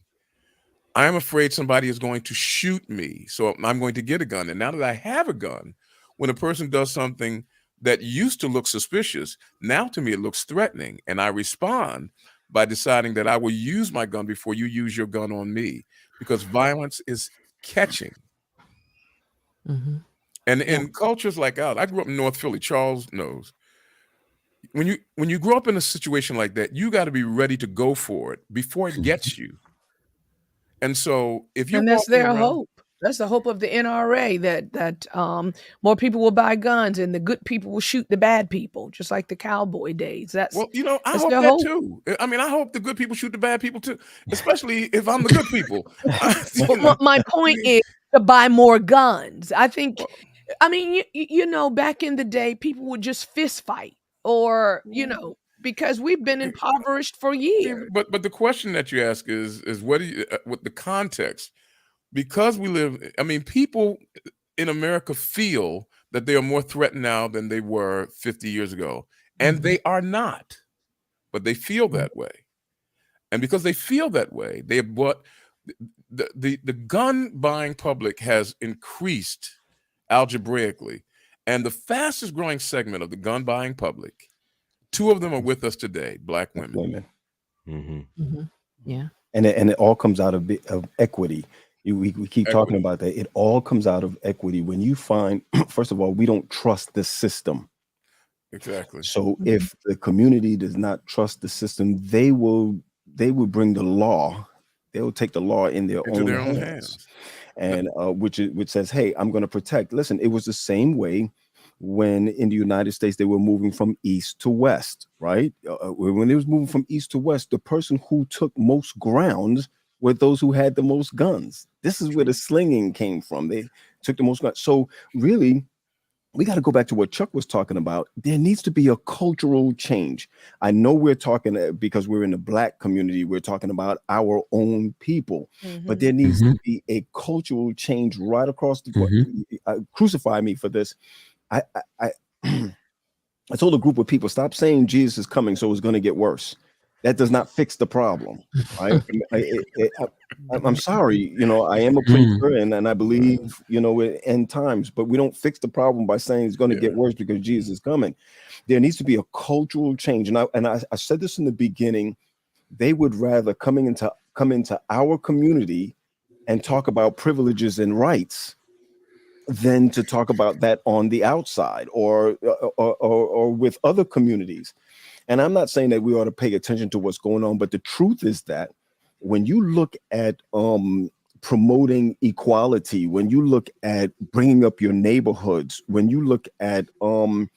I am afraid somebody is going to shoot me, so I'm going to get a gun. And now that I have a gun, when a person does something that used to look suspicious, now to me it looks threatening, and I respond by deciding that I will use my gun before you use your gun on me, because violence is catching. And in cultures like ours, I grew up in North Philly, Charles knows. When you grow up in a situation like that, you got to be ready to go for it before it gets you. And so if you, and that's their hope. That's the hope of the NRA, that more people will buy guns and the good people will shoot the bad people, just like the cowboy days. I hope that too. I mean, I hope the good people shoot the bad people too, especially if I'm the good people. Well, my point is to buy more guns. I think I mean, you know, back in the day, people would just fist fight, or you know, because we've been impoverished for years. But the question that you ask is what do you what the context? Because we live, I mean, people in America feel that they are more threatened now than they were 50 years ago, and they are not, but they feel that way. And because they feel that way, they have bought the gun buying public has increased algebraically, and the fastest growing segment of the gun buying public, two of them are with us today, Black women. Yeah. And it all comes out of equity. We keep talking about that. It all comes out of equity. When you find, first of all, we don't trust the system. Exactly. So if the community does not trust the system, they will bring the law. They will take the law in their own hands. And which says, hey, I'm going to protect. Listen, it was the same way when in the United States they were moving from east to west, right? When they was moving from east to west, the person who took most ground were those who had the most guns. This is where the slinging came from. They took the most guns. So really, we got to go back to what Chuck was talking about. There needs to be a cultural change. I know we're talking because we're in the Black community, we're talking about our own people, but there needs to be a cultural change right across the board. Crucify me for this. I told a group of people, stop saying Jesus is coming, so it's going to get worse. That does not fix the problem, right? I'm sorry, you know, I am a preacher and I believe, you know, in end times, but we don't fix the problem by saying it's going to get worse because Jesus is coming. There needs to be a cultural change. And I said this in the beginning, they would rather come into our community and talk about privileges and rights than to talk about that on the outside or with other communities. And I'm not saying that we ought to pay attention to what's going on, but the truth is that when you look at promoting equality, when you look at bringing up your neighborhoods, when you look at the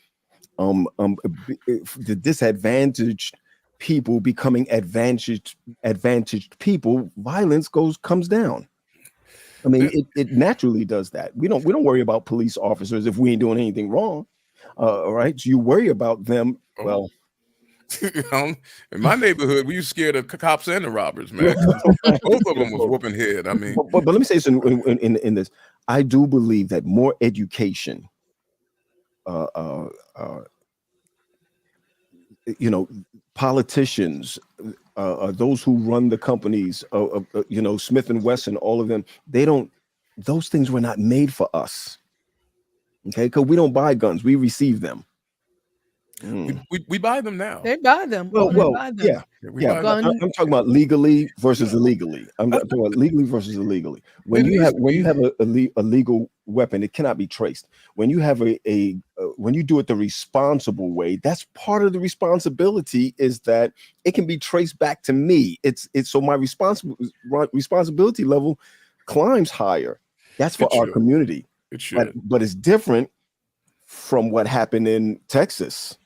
disadvantaged people becoming advantaged people, violence comes down. I mean, it naturally does that. We don't worry about police officers if we ain't doing anything wrong. Right? So you worry about them. Well, in my neighborhood, we were scared of cops and the robbers, man. Both of them was whooping head. I mean, but let me say something in this. I do believe that more education, you know, politicians, those who run the companies, you know, Smith and Wesson, all of them, those things were not made for us. Okay, because we don't buy guns, we receive them. We buy them now. They buy them. Well, buy them. Yeah. I'm talking about legally versus illegally. I'm talking about legally versus illegally. When you have a legal weapon, it cannot be traced. When you have when you do it the responsible way, that's part of the responsibility, is that it can be traced back to me. It's so my responsibility level climbs higher. That's for our community. It should. But it's different from what happened in Texas.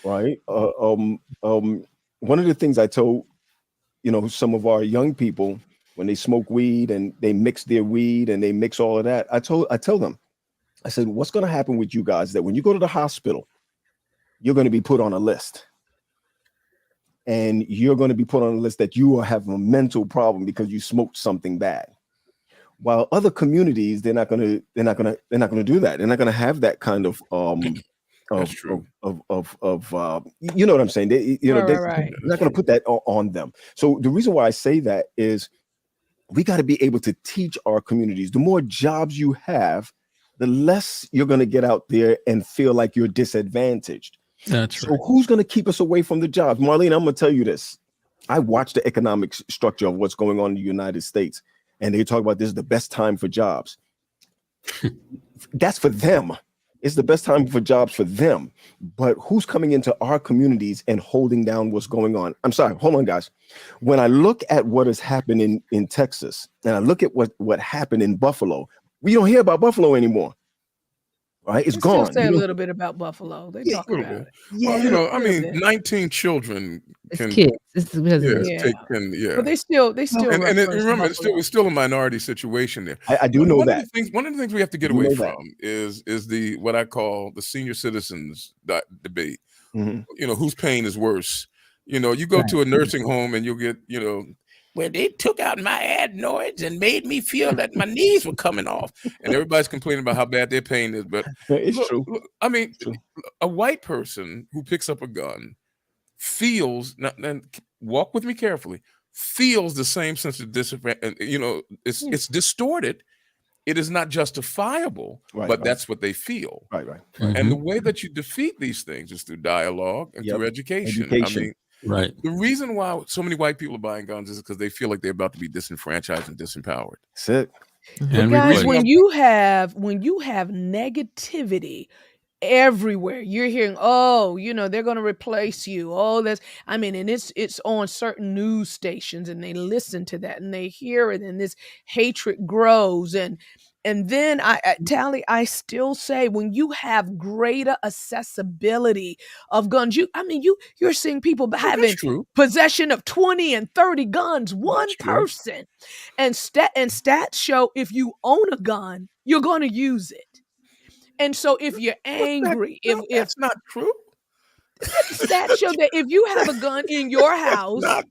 Right. One of the things I told, you know, some of our young people when they smoke weed and they mix their weed and they mix all of that, I tell them, I said, what's going to happen with you guys that when you go to the hospital, you're going to be put on a list. And you're going to be put on a list that you will have a mental problem because you smoked something bad. While other communities, they're not going to do that. They're not going to have that kind of That's true. You know what I'm saying? They're not going to put that on them. So the reason why I say that is we got to be able to teach our communities. The more jobs you have, the less you're going to get out there and feel like you're disadvantaged. That's right. So who's going to keep us away from the jobs? Marlene, I'm going to tell you this. I watch the economic structure of what's going on in the United States, and they talk about this is the best time for jobs. That's for them. It's the best time for jobs for them. But who's coming into our communities and holding down what's going on? I'm sorry, hold on, guys. When I look at what has happened in Texas, and I look at what happened in Buffalo, we don't hear about Buffalo anymore. right? It's They still gone. say You a don't- little bit about Buffalo. They Yeah, talk A little about bit. it. Well, yeah, I A little mean, bit. 19 children It's can, kids. It's because of yes, this. Yeah. yeah. But they still And reference remember, it's Buffalo. still a minority situation there. I do But know one that. of the things we have to get I do away know from that. is the what I call the senior citizens debate. Mhm. Whose pain is worse? You go Right. to a nursing home and you'll get, well, they took out my adenoids and made me feel that my knees were coming off, and everybody's complaining about how bad their pain is. But It's true. look, I mean, It's true. a white person who picks up a gun feels, and walk with me carefully, feels the same sense of disadvantage. It's distorted. It is not justifiable, Right, but right. that's what they feel. Right, right. And the way that you defeat these things is through dialogue and Yep. through education. Education. I mean, Right. the reason why so many white people are buying guns is because they feel like they're about to be disenfranchised and disempowered. That's it. And Guys, replace. when you have negativity everywhere, you're hearing, oh, they're going to replace you. Oh, and it's on certain news stations, and they listen to that and they hear it, and this hatred grows. And then Tally, I still say, when you have greater accessibility of guns, you're seeing people having That's true. possession of 20 and 30 guns, one That's true. person. And stats show if you own a gun, you're going to use it. And so if you're angry, That's not true. stats show that if you have a gun in your house, That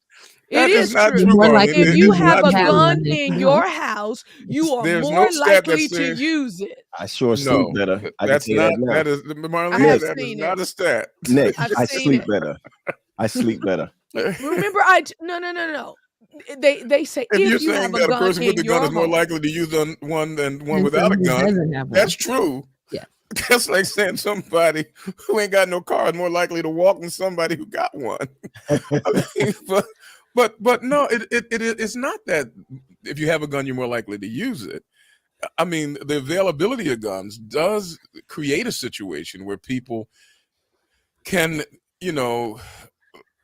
it is is not true. You're more Marlene. likely If to you use it have if a you have a gun gun in in your your house, you are There's more no stat that likely to says- use it. I sure No, sleep better. I can that's say not. that now. That is Marlene. I have That is seen not it. a stat. Nick, I've I seen sleep it. better. I sleep better. Remember, no. They say If you're if you saying have a that a gun person with in a gun your is more home, likely to use one than one And without a someone who gun, doesn't have one. that's true. Yeah. That's like saying somebody who ain't got no car is more likely to walk than somebody who got one. I mean, but no, it's not that if you have a gun, you're more likely to use it. I mean, the availability of guns does create a situation where people can,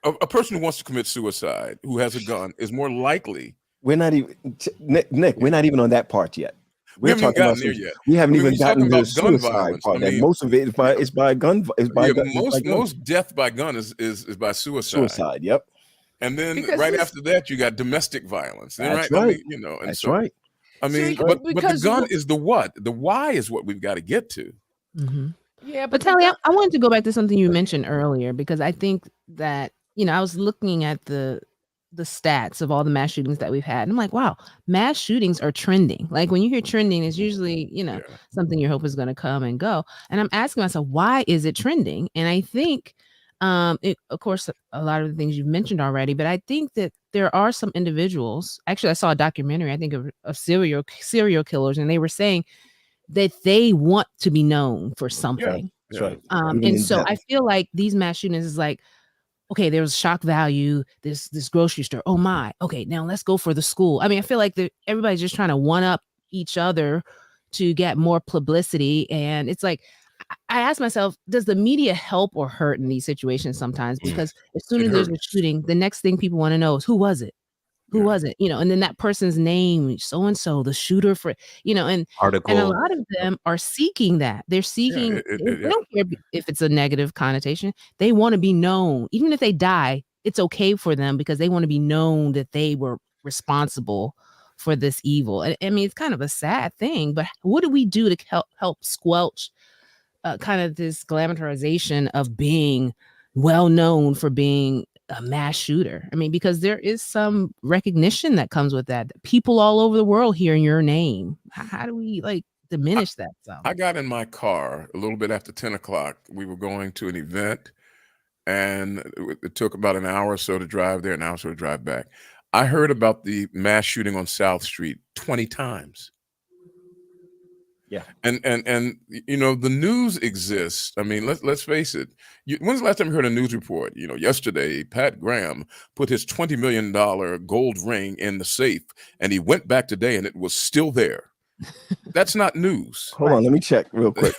a person who wants to commit suicide who has a gun is more likely. We're not even Nick. We're not even on that part yet. We haven't even talking gotten about there some- yet. We haven't I mean, when even you're gotten talking to the about gun suicide violence, part. I That mean- most of it is by gun. Is by Yeah, gun. is by gun. most death by gun is by suicide. Suicide. Yep. And then Because right this- after that, you got domestic violence. Then, That's I right. mean, and That's so right. I mean, See, but the because gun look- is the what? The why is what we've got to get to. Mm-hmm. yeah, But the Tally, gun- I wanted to go back to something you mentioned earlier, because I think that, I was looking at the stats of all the mass shootings that we've had. And I'm like, wow, mass shootings are trending. Like, when you hear trending, it's usually, Yeah. something you hope is going to come and go. And I'm asking myself, why is it trending? And I think, of course, a lot of the things you've mentioned already, but I think that there are some individuals. Actually, I saw a documentary, I think, of serial killers, and they were saying that they want to be known for something. That's right. And Even in so death. I feel like these mass shootings is like, okay, there was shock value, this grocery store. Oh my, okay, now let's go for the school. I mean, I feel like everybody's just trying to one up each other to get more publicity. And it's like, I ask myself, does the media help or hurt in these situations sometimes? Because as soon It as there's a hurts. shooting, the next thing people want to know is, who was it? Who was it? And then that person's name, so and so, the shooter for, and Article. a lot of them are seeking that. They're seeking, they don't care if it's a negative connotation. They want to be known. Even if they die, it's okay for them, because they want to be known that they were responsible for this evil. And I mean, it's kind of a sad thing, but what do we do to help squelch kind of this glamorization of being well known for being a mass shooter? I mean, because there is some recognition that comes with that. People all over the world hearing your name. How do we diminish that? I got in my car a little bit after 10 o'clock. We were going to an event, and it took about an hour or so to drive there, an hour or so to drive back. I heard about the mass shooting on South Street 20 times. Yeah. And the news exists. I mean, let's face it. When's the last time you heard a news report? Yesterday, Pat Graham put his $20 million gold ring in the safe, and he went back today and it was still there. That's not news. Hold on, let me check real quick.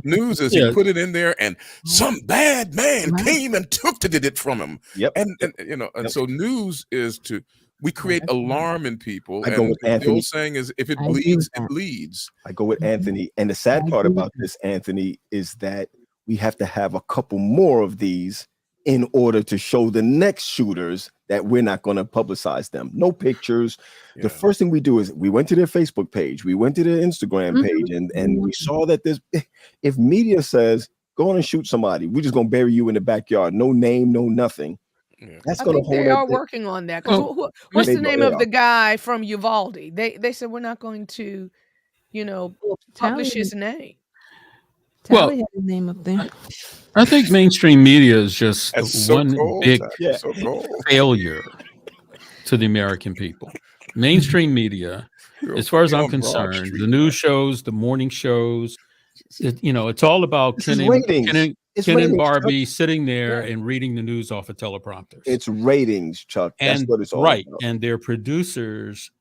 News is he put it in there and some bad man came and took it from him. Yep. And so news is to We create that's right. alarm in people. I go And with the Anthony. old saying is, if it I agree with bleeds, it that. leads. I go with Mhm. Anthony. And the I sad part agree with about that. this, Anthony, is that we have to have a couple more of these in order to show the next shooters that we're not going to publicize them. No pictures. Yeah. The first thing we do is we went to their Facebook page, we went to their Instagram Mhm. page, and we saw that if media says go on and shoot somebody, we're just going to bury you in the backyard. No name, no nothing. Yeah. That's I going to think hold they it. are working on that. Because Well, what's They the go- name they of are. the guy from Uvalde? They said we're not going to, publish his name. Tally had his name up there. I think mainstream media is just That's so one cold. big Yeah. So cold. failure to the American people. Mainstream media, as far as I'm On Broad concerned, Street, the news shows, the morning shows, it's all about This Ken is and, ratings. Ken and, It's Ken and ratings, Chuck. Barbie sitting there Yeah. and reading the news off of teleprompters. It's ratings, Chuck. That's and what it's all right, about. and their producers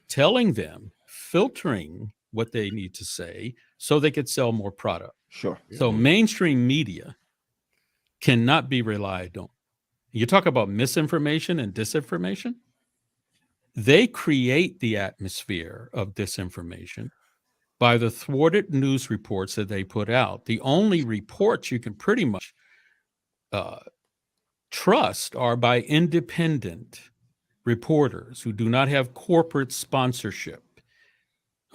telling them, filtering what they need to say so they could sell more product. Sure. So mainstream media cannot be relied on. You talk about misinformation and disinformation. They create the atmosphere of disinformation by the thwarted news reports that they put out. The only reports you can pretty much trust are by independent reporters who do not have corporate sponsorship.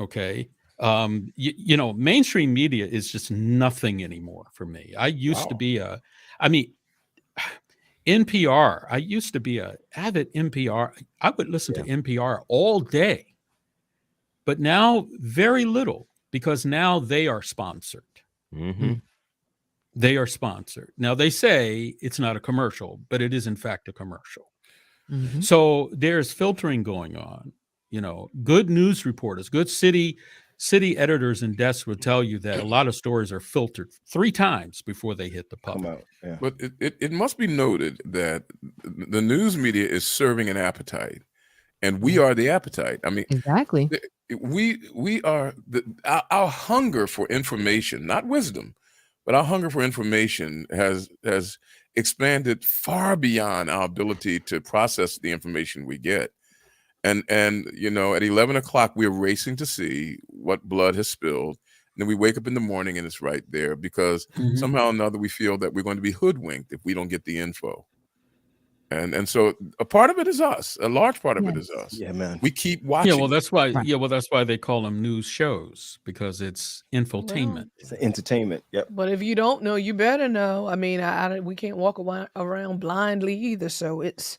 Okay. Mainstream media is just nothing anymore for me. I used to be NPR. I used to be a avid NPR. I would listen to NPR all day, but now very little, because now they are sponsored. Mm-hmm. They are sponsored. Now they say it's not a commercial, but it is in fact a commercial. Mhm. So there's filtering going on. Good news reporters, good city editors and desks will tell you that a lot of stories are filtered 3 times before they hit the Come public. out. Yeah. But it must be noted that the news media is serving an appetite, and we are the appetite. I mean, Exactly. we are our hunger for information, not wisdom, but our hunger for information has expanded far beyond our ability to process the information we get. And at 11 o'clock, we're racing to see what blood has spilled. And then we wake up in the morning and it's right there, because somehow or another we feel that we're going to be hoodwinked if we don't get the info. And so a part of it is us. A large part of it is us. Yeah, man. We keep watching. Yeah, well, that's why. Right. Yeah, well, that's why they call them news shows, because it's infotainment. It's entertainment. Yep. But if you don't know, you better know. I mean, we can't walk around blindly either. So it's.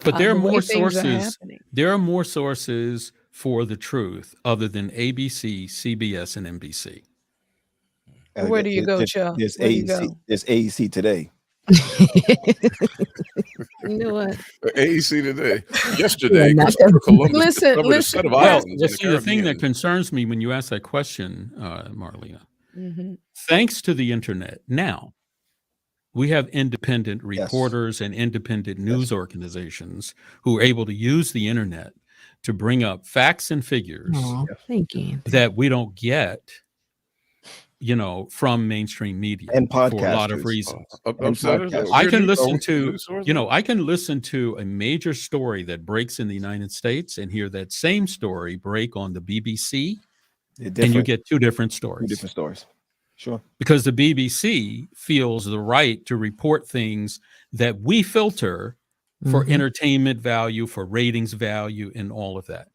But there are the way more things are sources. happening. There are more sources for the truth other than ABC, CBS, and NBC. Where do you go, Chuck? There's Where do you AEC. go? There's AEC today. You know what? AEC today. Yesterday, not Christopher that- Columbus Listen, discovered a set of listen. islands in Well, see, the thing that Caribbean. concerns me when you ask that question, Marlena, Mhm. thanks to the internet, now we have independent reporters and independent news organizations who are able to use the internet to bring up facts and figures Aw, thank you. that we don't get, from mainstream media And for a lot of podcasters. reasons. Upsetters, podcasts. I we're can news- listen oh, to, news source? I can listen to a major story that breaks in the United States and hear that same story break on the BBC, They're and you different. get 2 different 2 stories. different stories. Sure. Because the BBC feels the right to report things that we filter for Mhm. entertainment value, for ratings value, and all of that.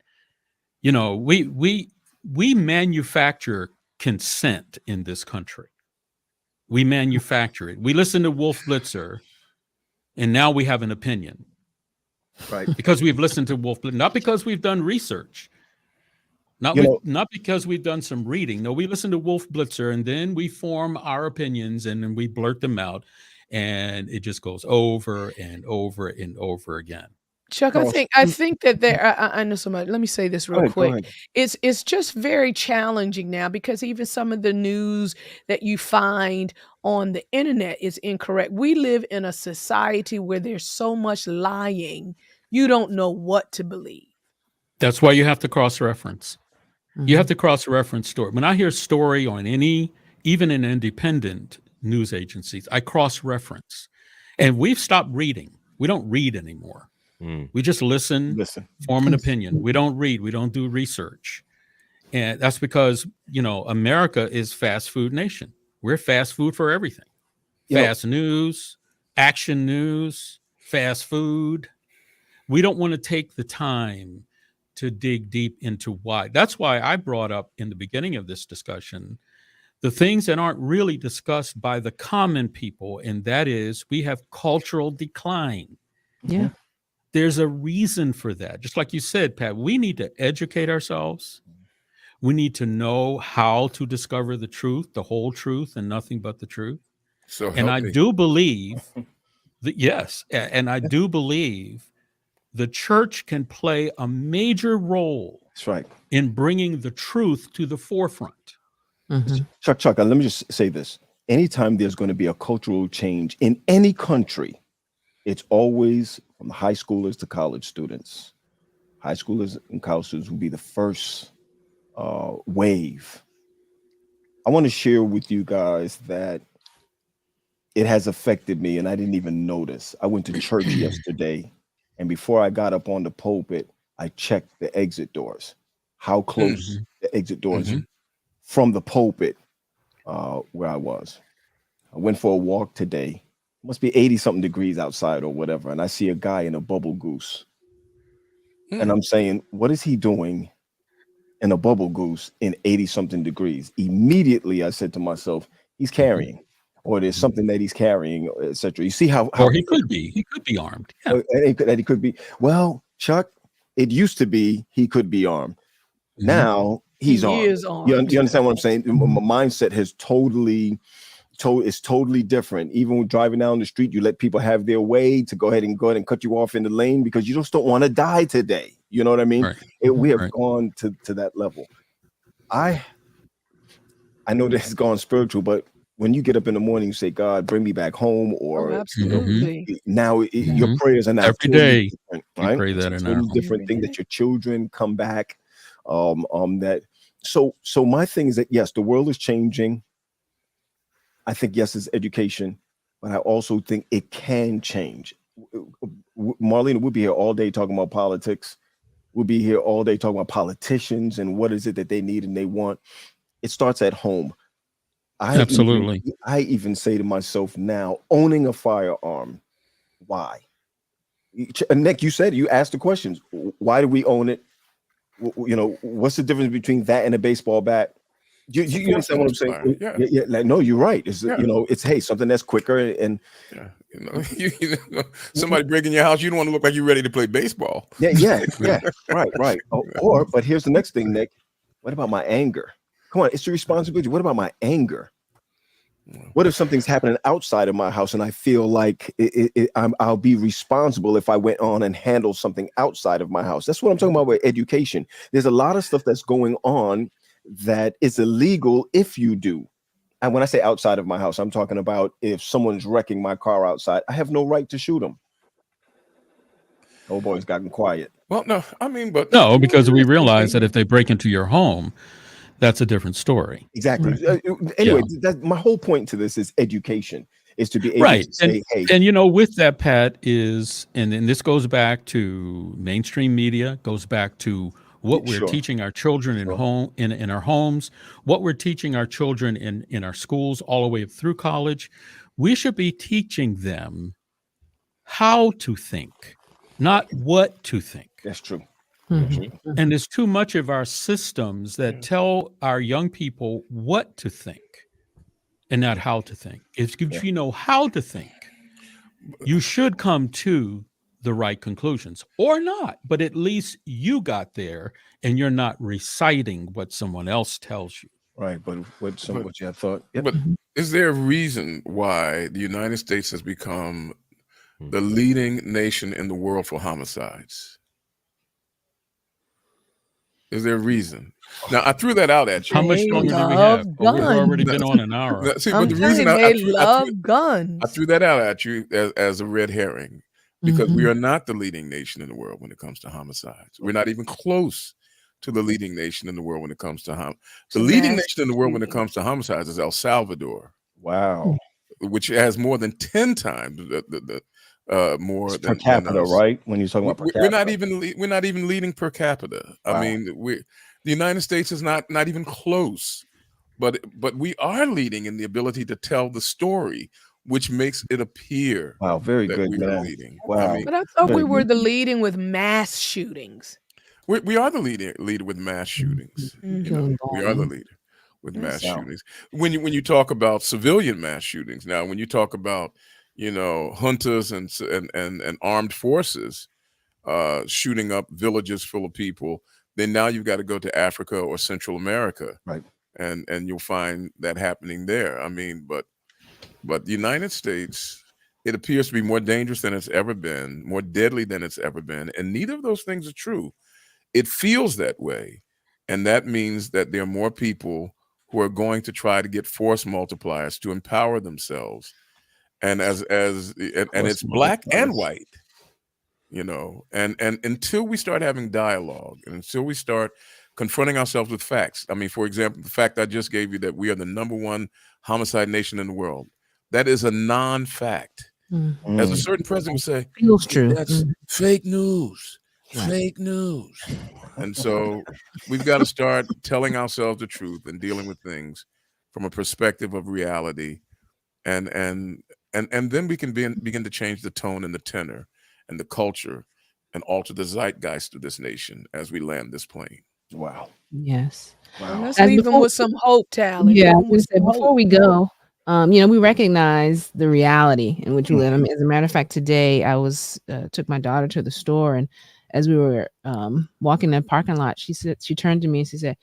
We manufacture consent in this country. We manufacture it. We listen to Wolf Blitzer, and now we have an opinion Right. because we've listened to Wolf Blitzer, not because we've done research. Not because we've done some reading. No, we listen to Wolf Blitzer, and then we form our opinions, and then we blurt them out, and it just goes over and over and over again. Chuck, I think that I know somebody. Let me say this real Go quick. ahead. It's just very challenging now, because even some of the news that you find on the internet is incorrect. We live in a society where there's so much lying, you don't know what to believe. That's why you have to cross-reference. You have to cross-reference story. When I hear story on even in independent news agencies, I cross-reference. And we've stopped reading. We don't read anymore. We just listen, form an opinion. We don't read. We don't do research. And that's because, America is fast food nation. We're fast food for everything. Fast news, action news, fast food. We don't want to take the time to dig deep into why. That's why I brought up in the beginning of this discussion the things that aren't really discussed by the common people, and that is we have cultural decline. Yeah. There's a reason for that. Just like you said, Pat, we need to educate ourselves. We need to know how to discover the truth, the whole truth, and nothing but the truth. And I do believe that, yes, and I do believe the church can play a major role in bringing the truth to the forefront. Chuck, let me just say this. Anytime there's going to be a cultural change in any country, it's always from high schoolers to college students. High schoolers and college students will be the first wave. I want to share with you guys that it has affected me and I didn't even notice. I went to church yesterday, and before I got up on the pulpit, I checked the exit doors, how close the exit doors from the pulpit where I was. I went for a walk today. It must be 80 something degrees outside or whatever. And I see a guy in a bubble goose. And I'm saying, what is he doing in a bubble goose in 80 something degrees? Immediately I said to myself, he's carrying, or there's something that he's carrying, etc. You see how or he could be armed. Yeah. That he could be. Well, Chuck, it used to be he could be armed. Now he's armed. You understand what I'm saying? My mindset has totally different. Even when driving down the street, you let people have their way to go ahead and cut you off in the lane because you just don't want to die today. You know what I mean? Right. We have gone to that level. I know this has gone spiritual, but when you get up in the morning, you say, God, bring me back home, or absolutely. Now your prayers are now every day. Different, right? Pray that it's in a our totally different thing that your children come back. That so my thing is that yes, the world is changing. I think yes, it's education, but I also think it can change. Marlena, we'll be here all day talking about politics. We'll be here all day talking about politicians and what is it that they need and they want. It starts at home. Absolutely. I even say to myself now, owning a firearm, why? Nick, you asked the questions. Why do we own it? What's the difference between that and a baseball bat? You understand what I'm saying? Yeah. Like, no, you're right. It's it's something that's quicker and somebody breaking your house, you don't want to look like you're ready to play baseball. Yeah. Right. But here's the next thing, Nick. What about my anger? Come on, it's the responsibility. What about my anger? What if something's happening outside of my house and I feel like I'll be responsible if I went on and handled something outside of my house? That's what I'm talking about with education. There's a lot of stuff that's going on that is illegal if you do. And when I say outside of my house, I'm talking about if someone's wrecking my car outside, I have no right to shoot them. Oh boy, it's gotten quiet. Well, no, I mean, but no, because we realize that if they break into your home, that's a different story. Exactly. Anyway, my whole point to this is education, is to be able to say, hey. And with that, Pat, and this goes back to mainstream media, goes back to what we're teaching our children in our homes, what we're teaching our children in our schools all the way up through college. We should be teaching them how to think, not what to think. That's true. And there's too much of our systems that tell our young people what to think and not how to think. If you know how to think, you should come to the right conclusions, or not, but at least you got there and you're not reciting what someone else tells you. Right, but what you have thought. Yep. But is there a reason why the United States has become the leading nation in the world for homicides? Is there a reason? Now, I threw that out at you. How much longer do we have? We've already been on an hour. But the reason they love guns. I threw that out at you as a red herring, because we are not the leading nation in the world when it comes to homicides. We're not even close to the leading nation in the world when it comes to the leading nation in the world when it comes to homicides is El Salvador. Wow. Which has more than 10 times more per than capita, us. right? When you're talking about per capita, We're not even leading per capita. Wow. I mean, the United States is not even close, but we are leading in the ability to tell the story, which makes it appear Wow, very that good, we are man. leading. Wow. I mean, But I thought we very were good. the leading with mass shootings. we are the leader with mass shootings. Mhm. You know, we are the leader with mass shootings. When you talk about civilian mass shootings, now when you talk about hunters and armed forces shooting up villages full of people, then now you've got to go to Africa or Central America, Right. and you'll find that happening there. I mean, but the United States, it appears to be more dangerous than it's ever been, more deadly than it's ever been, and neither of those things are true. It feels that way, and that means that there are more people who are going to try to get force multipliers to empower themselves, and it's black and white. And until we start having dialogue, and until we start confronting ourselves with facts. I mean, for example, the fact I just gave you that we are the #1 homicide nation in the world, that is a non-fact. As a certain president would say, Feels true. that's fake news. Fake news. And so we've got to start telling ourselves the truth and dealing with things from a perspective of reality, and then we can begin to change the tone and the tenor and the culture and alter the zeitgeist of this nation as we land this plane. Wow. Yes. Well, let's As leave them before- with some hope, Tally. Yeah, Leave I 'em was with gonna say, some before hope. we go, we recognize the reality in which we live. I mean, as a matter of fact, today I was took my daughter to the store, and as we were walking in the parking lot, she turned to me and she said,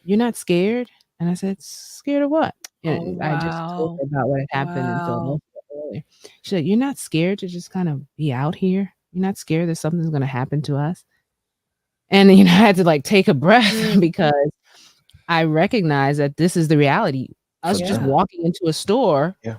"You're not scared?" And I said, "Scared of what?" And Oh, I just told her wow. about what had happened in Wow. Philadelphia earlier. She said, "You're not scared to just kind of be out here? You're not scared that something's going to happen to us?" And I had to like take a breath because I recognize that this is the reality. Us just Yeah. walking into a store, Yeah.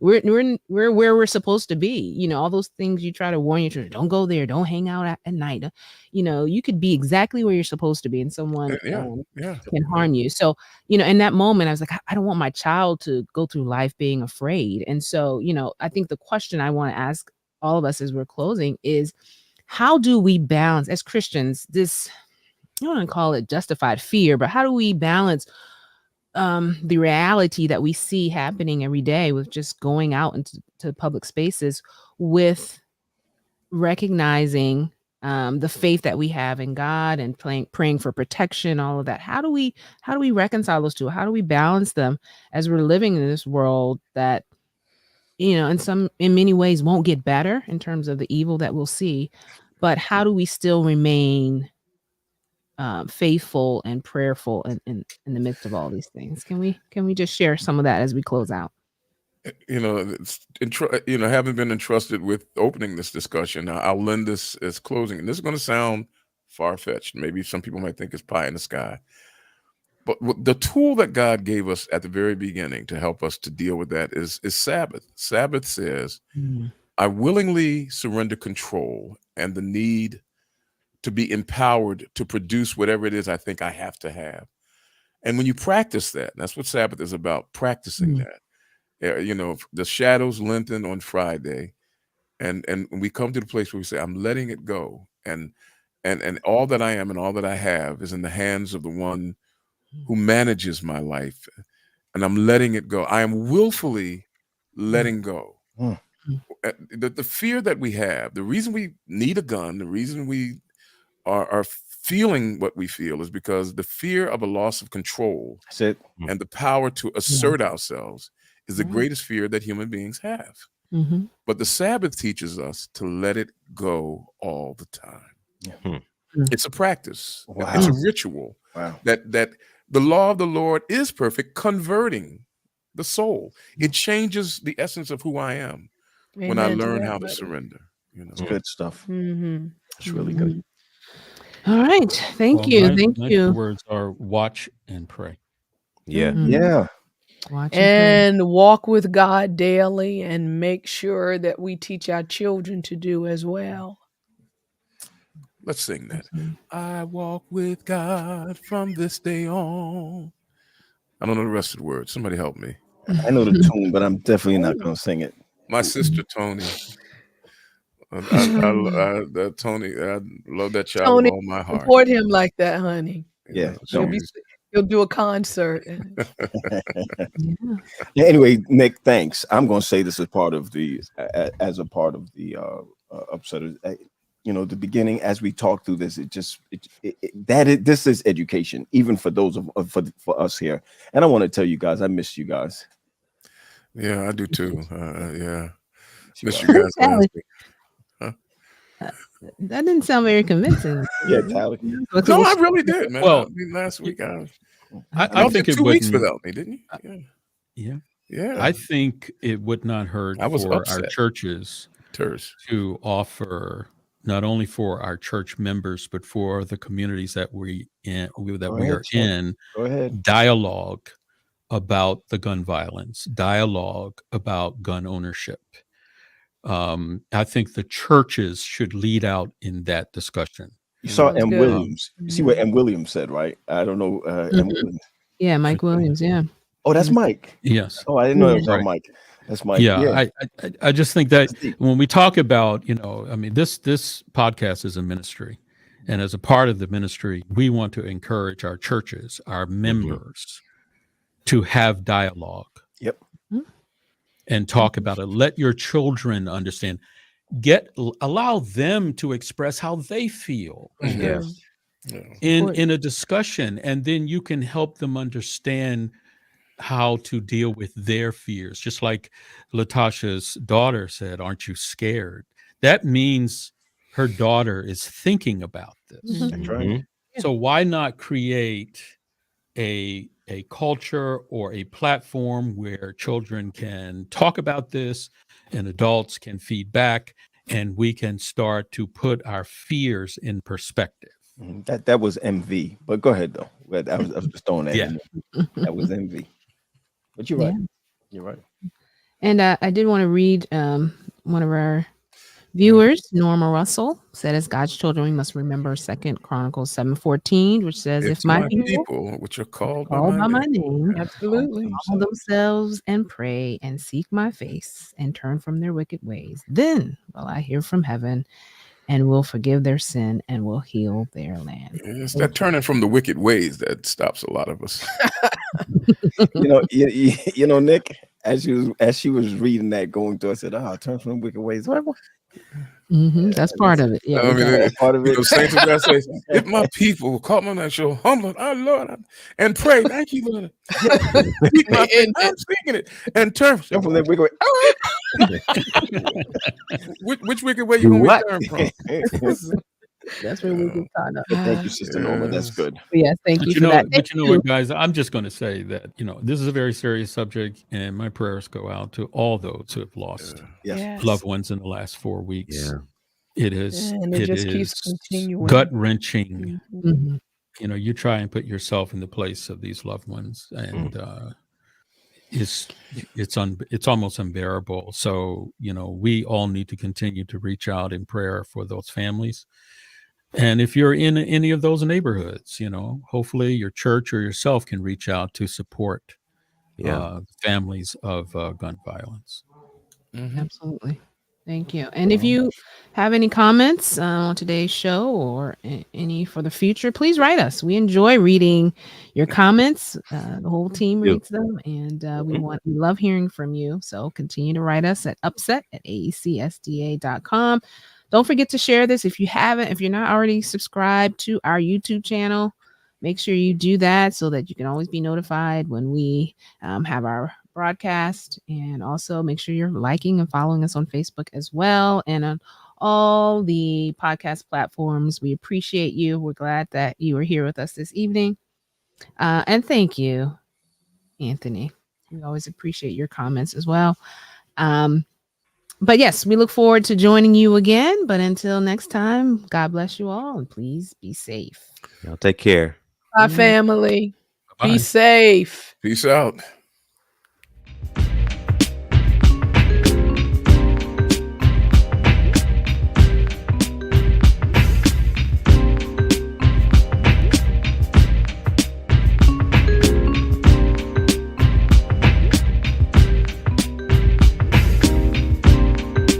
we're where we're supposed to be. All those things you try to warn your children, don't go there, don't hang out at night. You could be exactly where you're supposed to be, and someone can harm you. So, in that moment, I was like, I don't want my child to go through life being afraid. And so, I think the question I want to ask all of us as we're closing is, how do we balance as Christians this? I don't want to call it justified fear, but how do we balance the reality that we see happening every day with just going out into public spaces with recognizing the faith that we have in God and praying for protection, all of that? How do we reconcile those two? How do we balance them as we're living in this world that in many ways won't get better in terms of the evil that we'll see, but how do we still remain faithful and prayerful in the midst of all these things? Can we just share some of that as we close out? Having been entrusted with opening this discussion, I'll lend this as closing. And this is going to sound far-fetched. Maybe some people might think it's pie in the sky. But the tool that God gave us at the very beginning to help us to deal with that is Sabbath. Sabbath says, I willingly surrender control and the need to be empowered to produce whatever it is I think I have to have. And when you practice that, that's what Sabbath is about, practicing that. The shadows lengthen on Friday, and we come to the place where we say, I'm letting it go. And all that I am and all that I have is in the hands of the one who manages my life. And I'm letting it go. I am willfully letting go. The fear that we have, the reason we need a gun, the reason we are feeling what we feel is because the fear of a loss of control and the power to assert ourselves is the greatest fear that human beings have. But the Sabbath teaches us to let it go all the time. It's a practice. It's a ritual that the law of the Lord is perfect, converting the soul. It changes the essence of who I am when I learn how to surrender. It's good stuff. It's really good. All right. Thank you. Thank you. My words are watch and pray. Yeah. Watch and walk with God daily, and make sure that we teach our children to do as well. Let's sing that. I walk with God from this day on. I don't know the rest of the words. Somebody help me. I know the tune, but I'm definitely not going to sing it. My sister Tony. Tony, I love that child Tony, with all my heart. support him like that, honey. Yeah. He'll do a concert. Yeah. Anyway, Nick, thanks. I'm going to say this as part of the upsetters. The beginning, as we talk through this, this is education, even for those for us here. And I want to tell you guys, I miss you guys. Yeah, I do too. Yeah, miss you guys last week. Huh? That didn't sound very convincing. Yeah, Tyler. No, I really did, man. Well, last week I think it 2 weeks wouldn't. without me, didn't you? Yeah. I think it would not hurt for our churches to offer, not only for our church members, but for the communities that we are in, dialogue about the gun violence, dialogue about gun ownership. I think the churches should lead out in that discussion. You saw M. Williams. You see what M. Williams said, right? I don't know. M. Williams. Yeah, Mike Williams. Yeah. Oh, that's Mike. Yes. Oh, I didn't know it was Mike. That's Mike. Yeah. I just think that when we talk about, this podcast is a ministry, and as a part of the ministry, we want to encourage our churches, our members, to have dialogue. Yep. And talk about it. Let your children understand. Allow them to express how they feel in a discussion, and then you can help them understand how to deal with their fears. Just like Latasha's daughter said, "Aren't you scared?" That means her daughter is thinking about this. That's right. So why not create a culture or a platform where children can talk about this and adults can feed back, and we can start to put our fears in perspective. That was MV, but go ahead though. I was just throwing that in there. That was MV. But you're right. You're right. And I did want to read one of our viewers, Norma Russell, said, "As God's children, we must remember 2 Chronicles 7:14, which says, if my people which are called by my name, absolutely, humble themselves and pray and seek my face and turn from their wicked ways, then will I hear from heaven and will forgive their sin and will heal their land." It's that turning from the wicked ways that stops a lot of us. Nick, as she was reading that, going through, I said, turn from the wicked ways. What? That's part of it. Yeah, I mean, part of it. Saints of God says, "If my people call my name, shall humble our Lord and pray." Thank you, Lord. I'm speaking it and turn from that wicked way. Which wicked way you gonna turn from? That's where we get caught up. Thank you, Sister Norma. That's good. Yes, thank you for that. But you know what, guys? I'm just going to say that this is a very serious subject, and my prayers go out to all those who have lost loved ones in the last 4 weeks. Yeah. It is. And it just keeps continuing. Gut wrenching. You try and put yourself in the place of these loved ones, and it's almost unbearable. So we all need to continue to reach out in prayer for those families. And if you're in any of those neighborhoods, hopefully your church or yourself can reach out to support families of gun violence. Absolutely. Thank you. And if you have any comments on today's show or any for the future, please write us. We enjoy reading your comments. The whole team reads them, and we love hearing from you. So continue to write us at upset@aecsda.com. Don't forget to share this if you're not already subscribed to our YouTube channel. Make sure you do that so that you can always be notified when we have our broadcast. And also make sure you're liking and following us on Facebook as well, and on all the podcast platforms. We appreciate you. We're glad that you are here with us this evening. And thank you, Anthony. We always appreciate your comments as well. But yes, we look forward to joining you again. But until next time, God bless you all, and please be safe. Take care. Bye, family. Bye-bye. Be safe. Peace out.